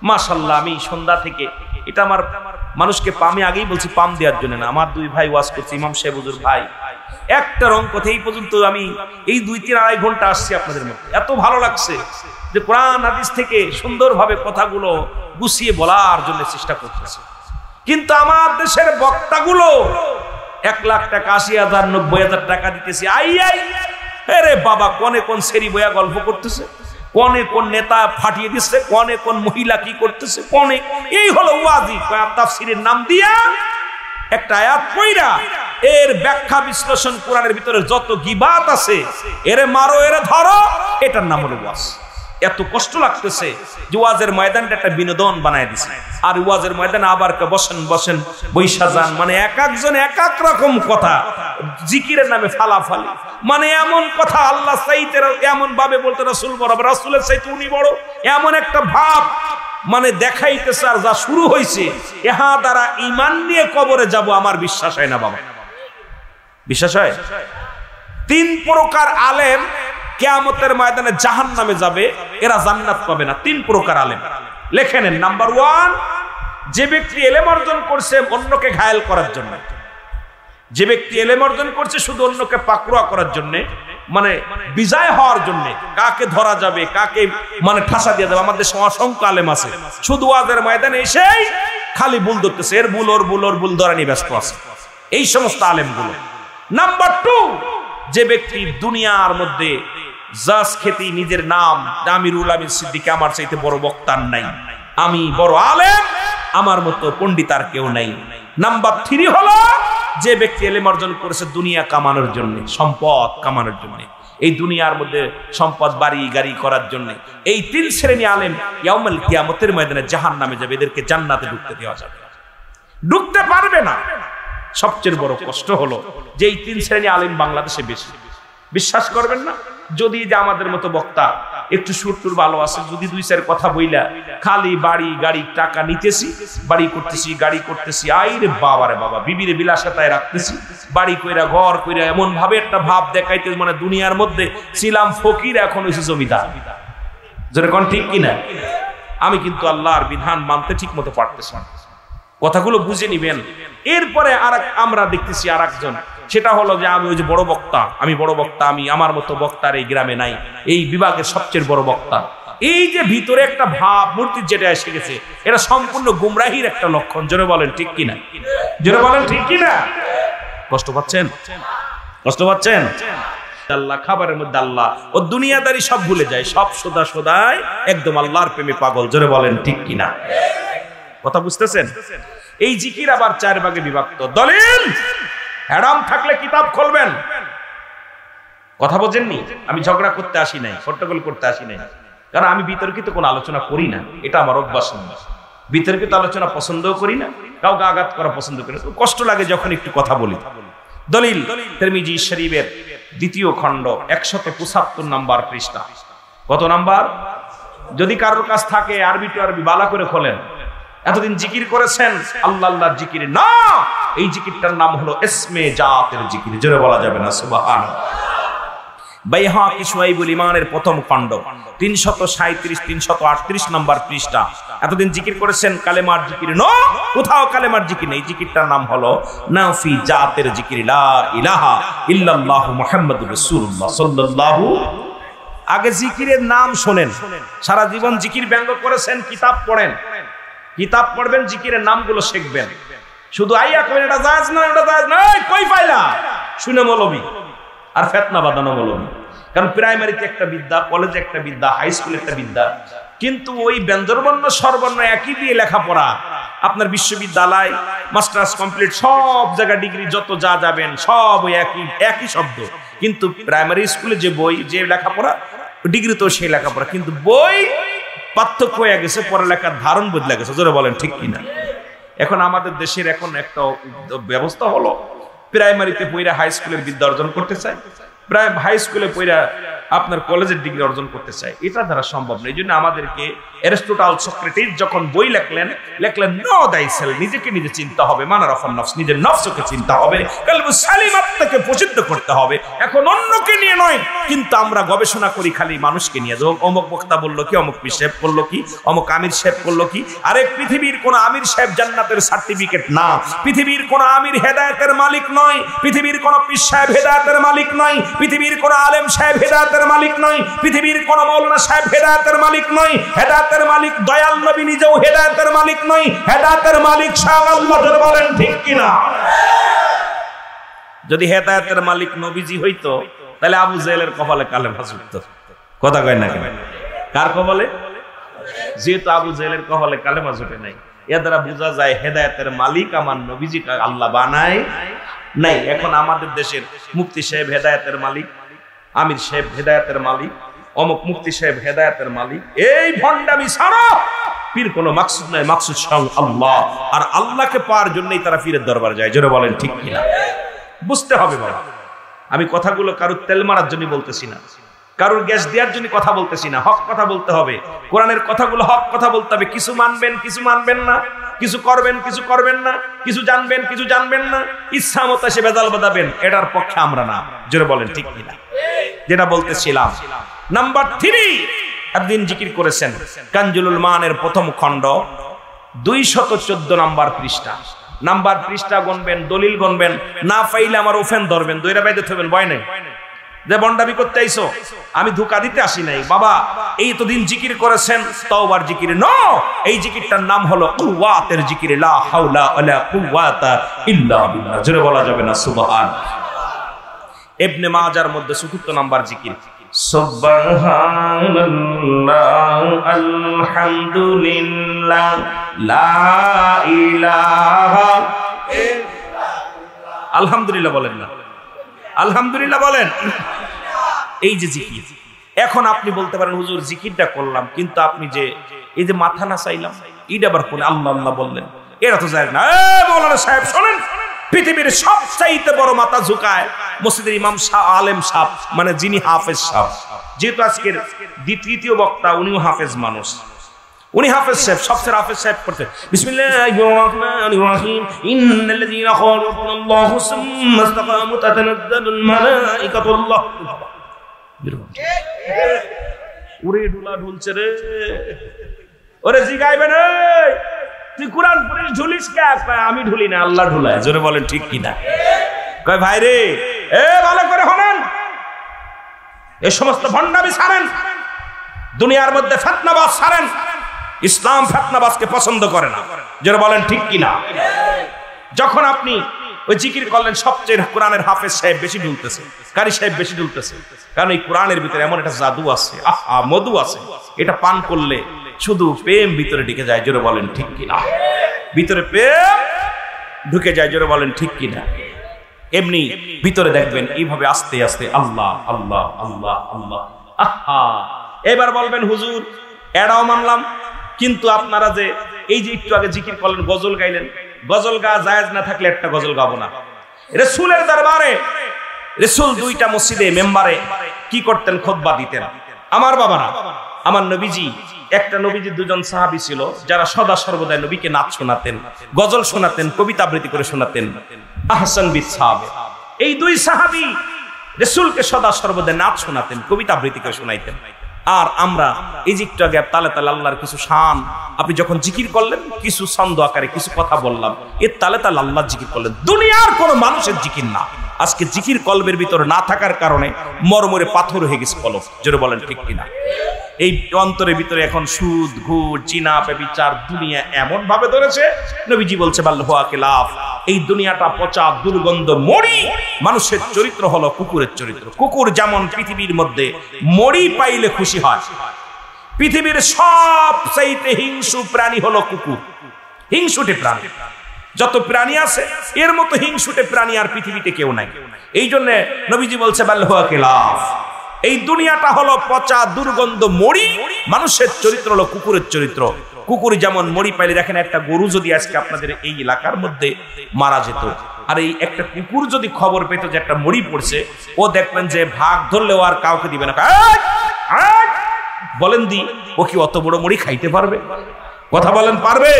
মাশাআল্লাহ, আমি সন্ধ্যা থেকে এটা আমার মানুষকে পামে আগেই বলছি, পাম দেওয়ার জন্য না। আমার দুই ভাই ওয়াজ করছে, ইমাম সাহেব হুজুর ভাই, একটা রং কথা এই পর্যন্ত আমি এই 2-3-2.5 ঘন্টা আসছি আপনাদের মধ্যে। এত ভালো লাগছে যে কোরআন হাদিস থেকে সুন্দরভাবে কথাগুলো গুছিয়ে বলার জন্য চেষ্টা করতেছে। কিন্তু আমার দেশের বক্তাগুলো 1 লাখ টাকা, 80,000, 90,000 টাকা দিতেছে। আরে বাবা, কোনে কোন সেরি বয়া গল্প করতেছে, কোনে কোন নেতা ফাটিয়ে দিচ্ছে, কোনে কোন মহিলা কি করতেছে, কোনে এই হলো ওয়াজি। তাফসীরের নাম দিয়া একটা আয়াত পড়া এর ব্যাখ্যা বিশ্লেষণ কোরআনের ভিতরে যত গীবাত আছে, এরে মারো, এরে ধরো, এটার নাম হলো ওয়াজ। এত কষ্ট লাগতেছে যে ওয়াজের ময়দানটা একটা বিনোদন বানায় দিছে। আর ওয়াজের ময়দানে আবার বসেন বসেন বৈশা যান, মানে এক একজন এক এক রকম কথা, জিকিরের নামে ফালাফালি, মানে এমন কথা আল্লাহ চাইতে এমন ভাবে বলতে রাসূল বড়, রাসূলের চাইতে উনি বড়, এমন একটা ভাব মানে দেখাইতেছে। আর যা শুরু হয়েছে, ইহা দ্বারা ঈমান নিয়ে কবরে যাব আমার বিশ্বাস হয় না বাবা। বিশ্বাস হয়? 3 প্রকার আলেম কিয়ামতের ময়দানে জাহান্নামে যাবে, এরা জান্নাত পাবে না। 3 প্রকার আলেম লিখে নেন। নাম্বার 1, যে ব্যক্তি ইলম অর্জন করছে অন্যকে ঘায়েল করার জন্য, যে ব্যক্তি ইলম অর্জন করছে শুধু অন্যকে পাকড়াও করার জন্য, মানে বিজয় হওয়ার জন্য, কাকে ধরা যাবে কাকে মানে ঠাসা দিয়ে যাবে। আমাদের অসংখ্য আলেম আছে শুধু ওয়াজের ময়দানে এসেই খালি ভুল ধরতেছে, এর ভুল ওর ভুল, ওর ভুল ধরা নিয়ে ব্যস্ত আছে, এই সমস্ত আলেমগুলো। নাম্বার 2, যে ব্যক্তি দুনিয়ার মধ্যে জাস খেতি নিজের নাম, আমিরুল আমিন সিদ্দিকী আমার চাইতে বড় বক্তা নাই, আমি বড় আলেম, আমার মতো পণ্ডিত আর কেউ নাই। নাম্বার 3 হলো যে ব্যক্তি ইলম অর্জন করেছে দুনিয়া কামানোর জন্য, সম্পদ কামানোর জন্য, এই দুনিয়ার মধ্যে সম্পদ বাড়ি গাড়ি করার জন্য। এই 3 শ্রেণী আলেম ইয়াউমুল কিয়ামতের ময়দানে জাহান্নামে যাবে, এদেরকে জান্নাতে ঢুকতে দেওয়া যাবে, ঢুকতে পারবে না। সবচেয়ে বড় কষ্ট হলো যে এই 3 শ্রেণী আলেম বাংলাদেশে বেশি। বিশ্বাস করবেন না, যদি যে আমাদের মতো বক্তা একটু সুরটুর ভালো আছে, যদি 2-4 কথা বইলা খালি বাড়ি গাড়ি টাকা নিতেছি, বাড়ি করতেছি গাড়ি করতেছি, আইরে বাবা রে বাবা, বিবিরে বিলাসিতায় রাখতেছি, বাড়ি কইরা ঘর কইরা এমন ভাবে একটা ভাব দেখাইতে, মানে দুনিয়ার মধ্যে ছিলাম ফকির এখন হইছে জমিদার। যেটা কোন ঠিক কিনা? আমি কিন্তু আল্লাহর বিধান মানতে ঠিক মতো পারতেছি না, কথাগুলো বুঝে নিবেন। এরপরে আমরা দেখতেছি আরেকজন, সেটা হলো যে আমি ওই যে বড় বক্তা, আমি বড় বক্তা, আমি আমার মতো বক্তার এই গ্রামে নাই, এই বিভাগের সবচেয়ে বড় বক্তা। এই যে ভিতরে একটা ভাব মূর্তির যেটা এসে গেছে, এটা সম্পূর্ণ গুমরাহির একটা লক্ষণ। জোরে বলেন ঠিক কিনা? জোরে বলেন ঠিক কিনা? কষ্ট পাচ্ছেন? কষ্ট পাচ্ছেন? আল্লাহ খাবারের মধ্যে আল্লাহ, ও দুনিয়াদারি সব ভুলে যায়, সব সোদা সোদায় একদম আল্লাহর প্রেমে পাগল। জোরে বলেন ঠিক কিনা? কথা বুঝতেছেন? এই জিকির আবার 4 ভাগে বিভক্ত। দলিল হারাম থাকলে কিতাব খুলবেন। কথা বোঝেননি? আমি ঝগড়া করতে আসি নাই, হট্টগোল করতে আসি নাই, কারণ আমি বিতর্কিত কোনো আলোচনা করি না, এটা আমার অভ্যাস নয়। বিতর্কিত আলোচনা পছন্দও করি না, কাউকে আঘাত করা পছন্দ করি না, কষ্ট লাগে যখন একটু কথা বলি। দলিল তিরমিজি শরীফের 2য় খণ্ড 175 নম্বর পৃষ্ঠা। কত নাম্বার? যদি কারোর কাছ থাকে আরবি টু আরবি বালা করে খোলেন। এতদিন জিকির করেছেন আল্লাহ আল্লাহর জিকির না, এই জিকিরটার নাম হলো ইসমে জাতের জিকির। জোরে বলা যাবে না সুবহানাল্লাহ। বাইহাকি শুআইবুল ঈমানের 1ম খণ্ড 337 338 নম্বর পৃষ্ঠা। এতদিন জিকির করেছেন কালেমার জিকির না, কোথাও কালেমার জিকির নেই। জিকিরটার নাম হলো নাফি জাতের জিকির, লা ইলাহা ইল্লাল্লাহু মুহাম্মাদুর রাসূলুল্লাহ সাল্লাল্লাহু। আগে জিকিরের নাম শোনেন, সারা জীবন জিকির ব্যঙ্গ করেছেন, কিতাব পড়েন, কিতাব পড়বেন, জিকিরের নামগুলো শিখবেন। শুধু আইয়া কইন এটা জায়েজ না, এটা জায়েজ না, কই পাইলা? শুনে মৌলবি আর ফিতনা বাঁধানো মৌলবি। কারণ প্রাইমারিতে একটা বিদ্যা, কলেজে একটা বিদ্যা, হাই স্কুলে একটা বিদ্যা, কিন্তু ওই ব্যঞ্জনবর্ণ স্বরবর্ণ একই দিয়ে লেখাপড়া। আপনার বিশ্ববিদ্যালয় মাস্টার্স কমপ্লিট, সব জায়গা ডিগ্রি যত যা যাবেন সব ওই একই শব্দ, কিন্তু প্রাইমারি স্কুলে যে বই, যে লেখাপড়া, ডিগ্রি তো সেই লেখাপড়া, কিন্তু বই পার্থক্য হয়ে গেছে, পড়ালেখার ধারণ বদলে গেছে। জোরে বলেন ঠিক কিনা? এখন আমাদের দেশের এখন একটা ব্যবস্থা হলো, প্রাইমারিতে পড়া হাই স্কুলের বিদ্যা অর্জন করতে চায়, প্রায় হাই স্কুলে পড়া আপনার কলেজের ডিগ্রি অর্জন করতে চায়। এটা দ্বারা সম্ভব না। এই জন্য আমাদেরকে অ্যারিস্টটল, সক্রেটিস যখন বই লেখলেন নো দাইসেলফ, নিজেকে নিজে চিন্তা হবে, মানার অফ নফস, নিজের নফসকে চিন্তা হবে, কলবু সালিম, আত্মাকে প্রসিদ্ধ করতে হবে, এখন অন্যকে নিয়ে নয়। কিন্তু আমরা গবেষণা করি খালি মানুষকে নিয়ে, অমুক বক্তা বললো কি, অমুক পীর সাহেব করলো কি, অমুক আমির সাহেব করলো কি। আরে পৃথিবীর কোন আমির সাহেব জান্নাতের সার্টিফিকেট না, পৃথিবীর কোন আমির হেদায়েতের মালিক নয়, পৃথিবীর কোন পীর সাহেব হেদায়েতের মালিক নয়, পৃথিবীর কোন আলেম সাহেব হেদায়েতের মালিক নয়, পৃথিবীর কোন মাওলানা সাহেব হেদায়েতের মালিক নয়। হেদায়েতের মালিক দয়াল নবী নিজেও হেদায়েতের মালিক নয়, হেদায়েতের মালিক স্বয়ং আল্লাহ। বলেন ঠিক কিনা? যদি হেদায়েতের মালিক নবীজি হইতো, তাহলে আবু জেহেলের কপালে কালেমা জুটতো। কথা কয় না কেন? কার কপালে? যেহেতু আবু জেহেলের কপালে কালেমা জুটে নাই, এর দ্বারা বোঝা যায় হেদায়েতের মালিক আমার নবীজি আল্লাহ বানায় নাই। এখন আমাদের দেশের মুফতি সাহেব হেদায়েতের মালিক, আমির সাহেব হেদায়েতের মালিক, অমুক মুফতি সাহেব হেদায়েতের মালিক। এই ভণ্ডামি ছাড়ো, পীর কোনো মাকসুদ নয়, মাকসুদ স্বয়ং আল্লাহ। আর আল্লাহকে পাওয়ার জন্যই তারা পীরের দরবার যায়। জোরে বলেন ঠিক কিনা? বুঝতে হবে বাবা, আমি কথাগুলো কারোর তেল মারার জন্য বলতেছি না, কারোর গ্যাস দেওয়ার জন্য কথা বলতেছি না। হক কথা বলতে হবে, কোরআনের কথাগুলো হক কথা বলতে হবে। কিছু মানবেন, কিছু মানবেন না, কিছু করবেন, কিছু করবেন না, কিছু জানবেন, কিছু জানবেন না, ইচ্ছা মতো সে বেজাল বাঁধাবেন, এটার পক্ষে আমরা না। জোরে বলেন ঠিক কিনা? যেটা বলতেছিলাম, নাম্বার 3 একদিন জিকির করেছেন কানজুল মানের প্রথম খণ্ড 214 নাম্বার পৃষ্ঠা। নাম্বার পৃষ্ঠা গণবেন, দলিল গণবেন, না পাইলে আমার ওফেন ধরবেন, দইরা বাইতে থবেন, ভয় নেই যে বন্ডামি করতে আইছো, আমি ধোঁকা দিতে আসি নাই বাবা। এই তো দিন জিকির করেছেন তাওবার জিকির, নো, এই জিকিরটার নাম হলো কুওয়াতের জিকির, লা হাওলা ওয়ালা কুওয়াতা ইল্লা বিল্লাহ। জোরে বলা যাবে না সুবহান। ইবনে মাজার মধ্যে ৪৪ নাম্বার জিকির, সুবহানাল্লাহ আলহামদুলিল্লাহ লা ইলাহা ইল্লাল্লাহ। আলহামদুলিল্লাহ বলেন না, আলহামদুলিল্লাহ বলেন। এই যে জিকির, এখন আপনি বলতে পারেন হুজুর জিকিরটা করলাম, কিন্তু আপনি যে এই যে মাথা না চাইলাম, এটা আবার কোন আল্লাহ আল্লাহ বললেন, এটা তো যায় না। মৌলানা সাহেব শোনেন, পৃথিবীর সবচাইতে বড় মাথা ঝুঁকায় মসজিদের ইমাম শাহ, আলেম শাহ, মানে যিনি হাফেজ শাহ। যেহেতু আজকের তৃতীয় বক্তা উনিও হাফেজ মানুষ, উনি হাফেজ সাহেব, সবচেয়ে হাফেজ সাহেব করতে বিসমিল্লাহির রহমানির রহিম ইন্নাল্লাযীনা ক্বালু আল্লাহু সুম্মা ইসতাকামু তাতানাজ্জালুল মালাইকাতুল্লাহ। ওরে ঢুলা ঢুলছে রে, ওরে জিগাইবে রে, তুই কোরআন পড়ে ঝুলিস কে? আমি ঢুলি না, আল্লাহ ঢুলায়। জোরে বলেন ঠিক কিনা? কয় ভাই রে, এ ভালো করে শুনেন, এই সমস্ত ভণ্ডামি ছাড়েন, দুনিয়ার মধ্যে ফিতনাবাজ ছাড়েন। ইসলাম ফিতনাবাজকে পছন্দ করে না। জোরে বলেন ঠিক কিনা? যখন আপনি ওই জিকির করলেন, সবচেয়ে কোরআনের হাফেজ সাহেব বেশি ঢুলতেছে, কারি সাহেব বেশি ঢুলতেছে, কারণ এই কোরআনের ভিতরে এমন একটা জাদু আছে, আহা মধু আছে, এটা পান করলে শুধু প্রেম ভিতরে ঢুকে যায়। জোরে বলেন ঠিক কিনা? ভিতরে প্রেম ঢুকে যায়। জোরে বলেন ঠিক কিনা? এমনি ভিতরে দেখবেন এইভাবে আস্তে আস্তে আল্লাহ আল্লাহ আল্লাহ আল্লাহ। আহা, এবার বলবেন হুজুর এটাও মানলাম, কিন্তু আপনারা যে এই যে একটু আগে জিকির করলেন, গজল গাইলেন, গজল গা জায়েজ না থাকলে একটা গজল গাবো না। রাসূলের দরবারে রাসূল 2টা মসজিদে মেম্বারে কি করতেন? খুতবা দিতেন। আমার বাবারা, আমার নবীজি, একটা নবীজির 2জন সাহাবী ছিল যারা সদা সর্বদা নবীকে নাচ শোনাতেন, গজল শোনাতেন, কবিতা আবৃত্তি করে শোনাতেন। আহসান বিন সাবিত, এই 2 সাহাবী রাসূলকে সদা সর্বদা নাচ শোনাতেন, কবিতা আবৃত্তি করে শোনাইতেন। আর আমরা এই যে একটু আগে তালে তালে আল্লাহর কিছু শান, আপনি যখন জিকির করলেন, কিছু ছন্দ আকারে কিছু কথা বললাম, এর তালে তালে আল্লাহর জিকির করলেন। দুনিয়ার কোনো মানুষের জিকির না। আজকে জিকির কলবের ভিতরে না থাকার কারণে মরমরে পাথর হয়ে গেছে কলব। জোরে বলেন ঠিক কিনা? এই অন্তরের ভিতরে এখন সুদ, ঘুষ, জিনা, ব্যভিচার, দুনিয়া এমন ভাবে ধরেছে, নবীজি বলছে বাল্লাহু খিলাফ, এই দুনিয়াটা পচা দুর্গন্ধ মরি। মানুষের চরিত্র হলো কুকুরের চরিত্র। কুকুর যেমন পৃথিবীর মধ্যে মরি পাইলে খুশি হয়, পৃথিবীর সবচাইতে হিংসু প্রাণী হলো কুকুর। হিংসুটে প্রাণী, যত প্রাণী আছে এর মতো হিংসুটে প্রাণী আর পৃথিবীতে কেউ নাই। এই জন্য নবীজি বলছে বাল্লাহু খিলাফ, এই দুনিয়াটা হলো পচা দুর্গন্ধ মরি। মানুষের চরিত্র হলো কুকুরের চরিত্র। কুকুর যেমন মরি পাইলে, দেখেন একটা গরু যদি আজকে আপনাদের এই এলাকার মধ্যে মারা যেত, আর এই একটা কুকুর যদি খবর পেত যে একটা মরি পড়ছে, ও দেখবেন যে ভাগ ধরলেও আর কাউকে দিবে না। বলেন দি, ও কি অত বড় মরি খাইতে পারবে? কথা বলেন পারবে?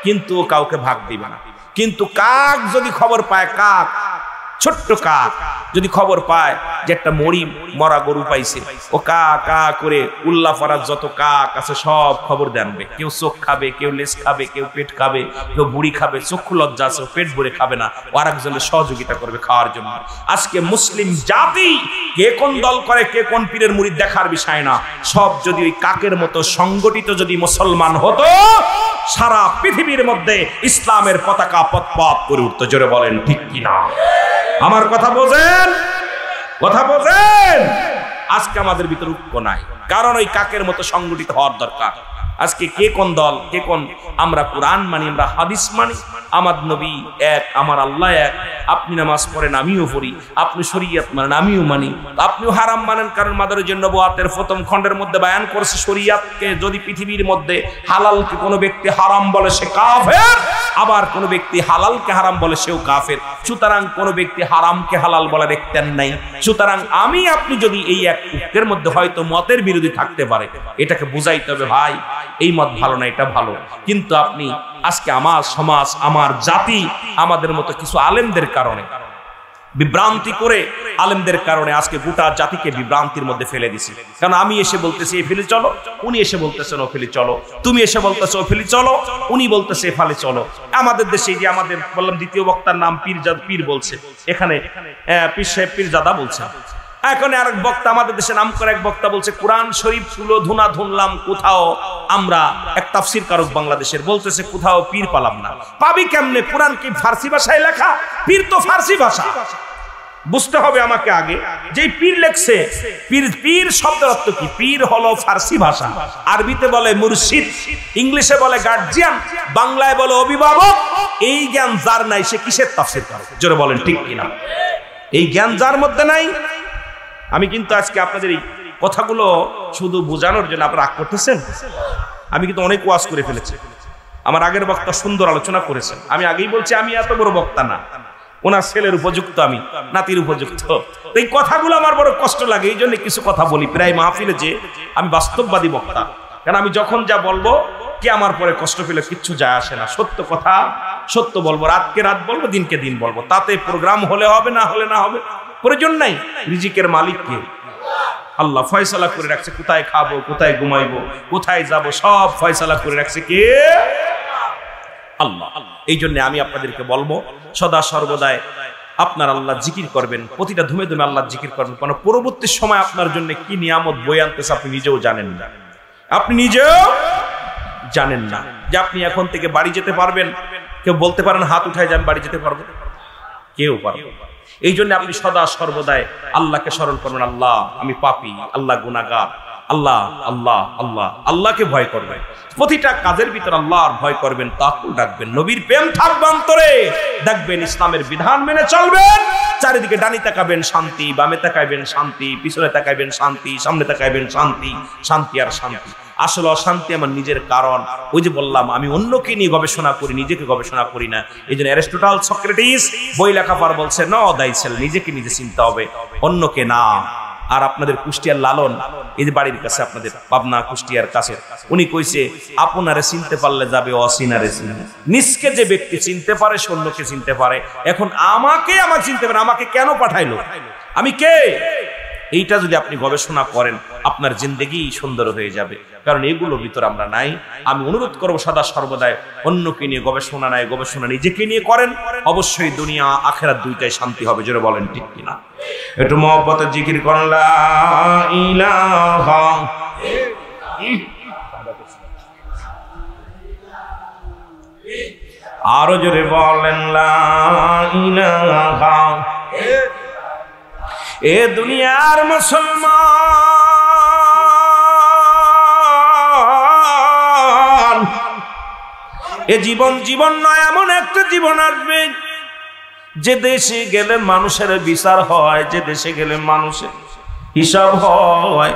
কিন্তু ও কাউকে ভাগ দিবে না। কিন্তু কাক যদি খবর পায়, কাক, ছোট্ট কাক যদি খবর পায় যে একটা মরা গরু পাইছে, ও কা কা করে উল্লাহ ফরাজ যত কাক আছে সব খবর জানবে। কেউ চোখ খাবে, কেউ লেজ খাবে, কেউ পেট খাবে, কেউ বুড়ি খাবে। চক্ষু লজ্জা আছে, পেট ভরে খাবে না, আর একজনের সহযোগিতা করবে খাওয়ার জন্য। আজকে মুসলিম জাতি কে কোন দল করে, কে কোন পীরের মুরিদ দেখার বিষয় না। সব যদি ওই কাকের মতো সংগঠিত যদি মুসলমান হতো, সারা পৃথিবীর মধ্যে ইসলামের পতাকা পথ করে উঠতো। জোরে বলেন ঠিক কিনা? আমার কথা বোঝেন? কথা বোঝেন? আজকে আমাদের ভিতরে ঐক্য নাই, কারণ ওই কাকের মতো সংগঠিত হওয়ার দরকার। আজকে কে কোন দল, কে কোন? আমরা কোরআন মানি, আমরা হাদিস মানি, আমার নবী এক, আমার আল্লাহ এক। আপনি নামাজ পড়েন, আমিও পড়ি। আপনি শরীয়ত মানেন, আমিও মানি। আপনিও হারাম মানেন, কারণ মাদারুজুন নবুওয়াতের প্রথম খণ্ডের মধ্যে বয়ান করেছে শরীয়তকে যদি পৃথিবীর মধ্যে হালালকে কোনো ব্যক্তি হারাম বলে সে কাফের, আবার কোনো ব্যক্তি হালালকে হারাম বলে সেও কাফের। সুতরাং কোনো ব্যক্তি হারামকে হালাল বলে দেখতেন নাই। সুতরাং আমি আপনি যদি এই এর মধ্যে হয়তো মতের বিরোধী থাকতে পারে, এটাকে বুঝাইতে হবে ভাই এই মত ভালো না, এটা ভালো। কিন্তু আপনি আজকে আমার সমাজ, আমার জাতি, আমাদের মতো কিছু আলেমদের কারণে বিভ্রান্তি করে, আলেমদের কারণে আজকে গোটা জাতিকে বিভ্রান্তির মধ্যে ফেলে দিছি। কারণ আমি এসে বলতেছি এ ফেলে চলো, উনি এসে বলতেছেন ও ফেলে চলো, তুমি এসে বলতেছো ও ফেলে চলো, উনি বলতেছে এ ফেলে চলো। আমাদের দেশে যে আমাদের বললাম দ্বিতীয় বক্তার নাম পীর বলছে, এখানে পীর সাহেব পীরজাদা বলছে। এখন আরেক বক্তা আমাদের দেশে নাম করে এক বক্তা বলছে কোরআন শরীফ তুলো ধুনা ধুনলাম কোথাও আমরা, এক তাফসীর কারক বাংলাদেশের বলতেছে কোথাও পীর পালাম না। পাবি কেমনে? কোরআন কি ফার্সি ভাষায় লেখা? পীর তো ফার্সি ভাষা। বুঝতে হবে আমাকে আগে যে পীর লেখছে, পীর শব্দের অর্থ কি? পীর হলো ফার্সি ভাষা, আরবিতে বলে মুর্শিদ, ইংলিশে বলে গার্জিয়ান, বাংলায় বলে অভিভাবক। এই জ্ঞান যার নাই সে কিসের তাফসীর করে? জোরে বলেন ঠিক কিনা? এই জ্ঞান যার মধ্যে নাই। আমি কিন্তু আজকে আপনাদের এই কথাগুলো শুধু বোঝানোর জন্য আপনারা রাগ করতেছেন। আমি কিন্তু অনেক ওয়াজ করে ফেলেছি। আমার আগের বক্তা সুন্দর আলোচনা করেছেন। আমি আগেই বলছি আমি এত বড় বক্তা না, ওনার ছেলের উপযুক্ত, আমি নাতির উপযুক্ত। এই কথাগুলো আমার বড় কষ্ট লাগে, এই জন্য কিছু কথা বলি প্রায় মাহফিলে যে আমি বাস্তববাদী বক্তা। কারণ আমি যখন যা বলবো, কে আমার পরে কষ্ট পেলে কিচ্ছু যায় আসে না। সত্য কথা সত্য বলবো, রাতকে রাত বলবো, দিনকে দিন বলবো। তাতে প্রোগ্রাম হলে হবে, না হলে না হবে, প্রয়োজন নাই। রিজিকের মালিক কে? আল্লাহ ফয়সালা করে রাখছে, কোথায় খাবো, কোথায় ঘুমাইবো, কোথায় যাব, সব ফয়সালা করে রাখছে কে? আল্লাহ। এই জন্য আমি আপনাদেরকে বলবো সদা সর্বদাই আপনার আল্লাহ জিকির করবেন, প্রতিটা ধুমে ধুমে আল্লাহ জিকির করবেন। কারণ পরবর্তী সময় আপনার জন্য কি নিয়ামত বয়ে আনতেছে আপনি নিজেও জানেন না। আপনি নিজেও জানেন না যে আপনি এখন থেকে বাড়ি যেতে পারবেন। কেউ বলতে পারেন হাত উঠায় যান বাড়ি যেতে পারবো? কেউ পারবে। এই জন্য আপনি সদা সর্বদাই আল্লাহকে স্মরণ করবেন। আল্লাহ আমি পাপী, আল্লাহ গুনাহগার, আল্লাহ আল্লাহ আল্লাহ। আল্লাহকে ভয় করবেন, প্রতিটা কাজের ভিতর আল্লাহর ভয় করবেন, তাকুল ডাকবেন, নবীর প্রেম থাকবে অন্তরে, দেখবেন ইসলামের বিধান মেনে চলবেন। চারিদিকে ডানি তাকাবেন শান্তি, বামে তাকাইবেন শান্তি, পিছনে তাকাইবেন শান্তি, সামনে তাকাইবেন শান্তি, শান্তি আর শান্তি। আসলে অশান্তি আমার নিজের কারণ। ওই যে বললাম আমি অন্যকে নিয়ে গবেষণা করি, নিজেকে গবেষণা করি না। এই জন্য অ্যারিস্টটল, সক্রেটিস বই লেখা পর বলছে ন দাইসেল, নিজেকে নিজে চিনতে হবে, অন্যকে না। আর আপনাদের কুষ্টিয়ার লালন, এই যে বাড়ির কাছে আপনাদের পাবনা কুষ্টিয়ার কাছে, উনি কইছে আপনারে চিনতে পারলে যাবে অচিনারে চিনতে। নিজকে যে ব্যক্তি চিনতে পারে সে অন্যকে চিনতে পারে। এখন আমাকে চিনতে পারে, আমাকে কেন পাঠাইলো, আমি কে? এইটা যদি আপনি গবেষণা করেন আপনার জিন্দেগি সুন্দর হয়ে যাবে। কারণ এগুলোর ভিতর আমরা নাই। আমি অনুরোধ করবো সদা সর্বদাই অন্যকে নিয়ে গবেষণা নাই, গবেষণা নিজেকে নিয়ে করেন। অবশ্যই দুনিয়া আখেরাত দুইটাই শান্তি হবে। জোরে বলেন ঠিক কিনা? একটু মহব্বতের জিকির করেন লা ইলাহা। আরো জোরে বলেন লা ইলাহা। এ দুনিয়ার মুসলমান, এ জীবন নয়, এমন একটা জীবন আসবে যে দেশে গেলে মানুষের বিচার হয়, যে দেশে গেলে মানুষের হিসাব হয়।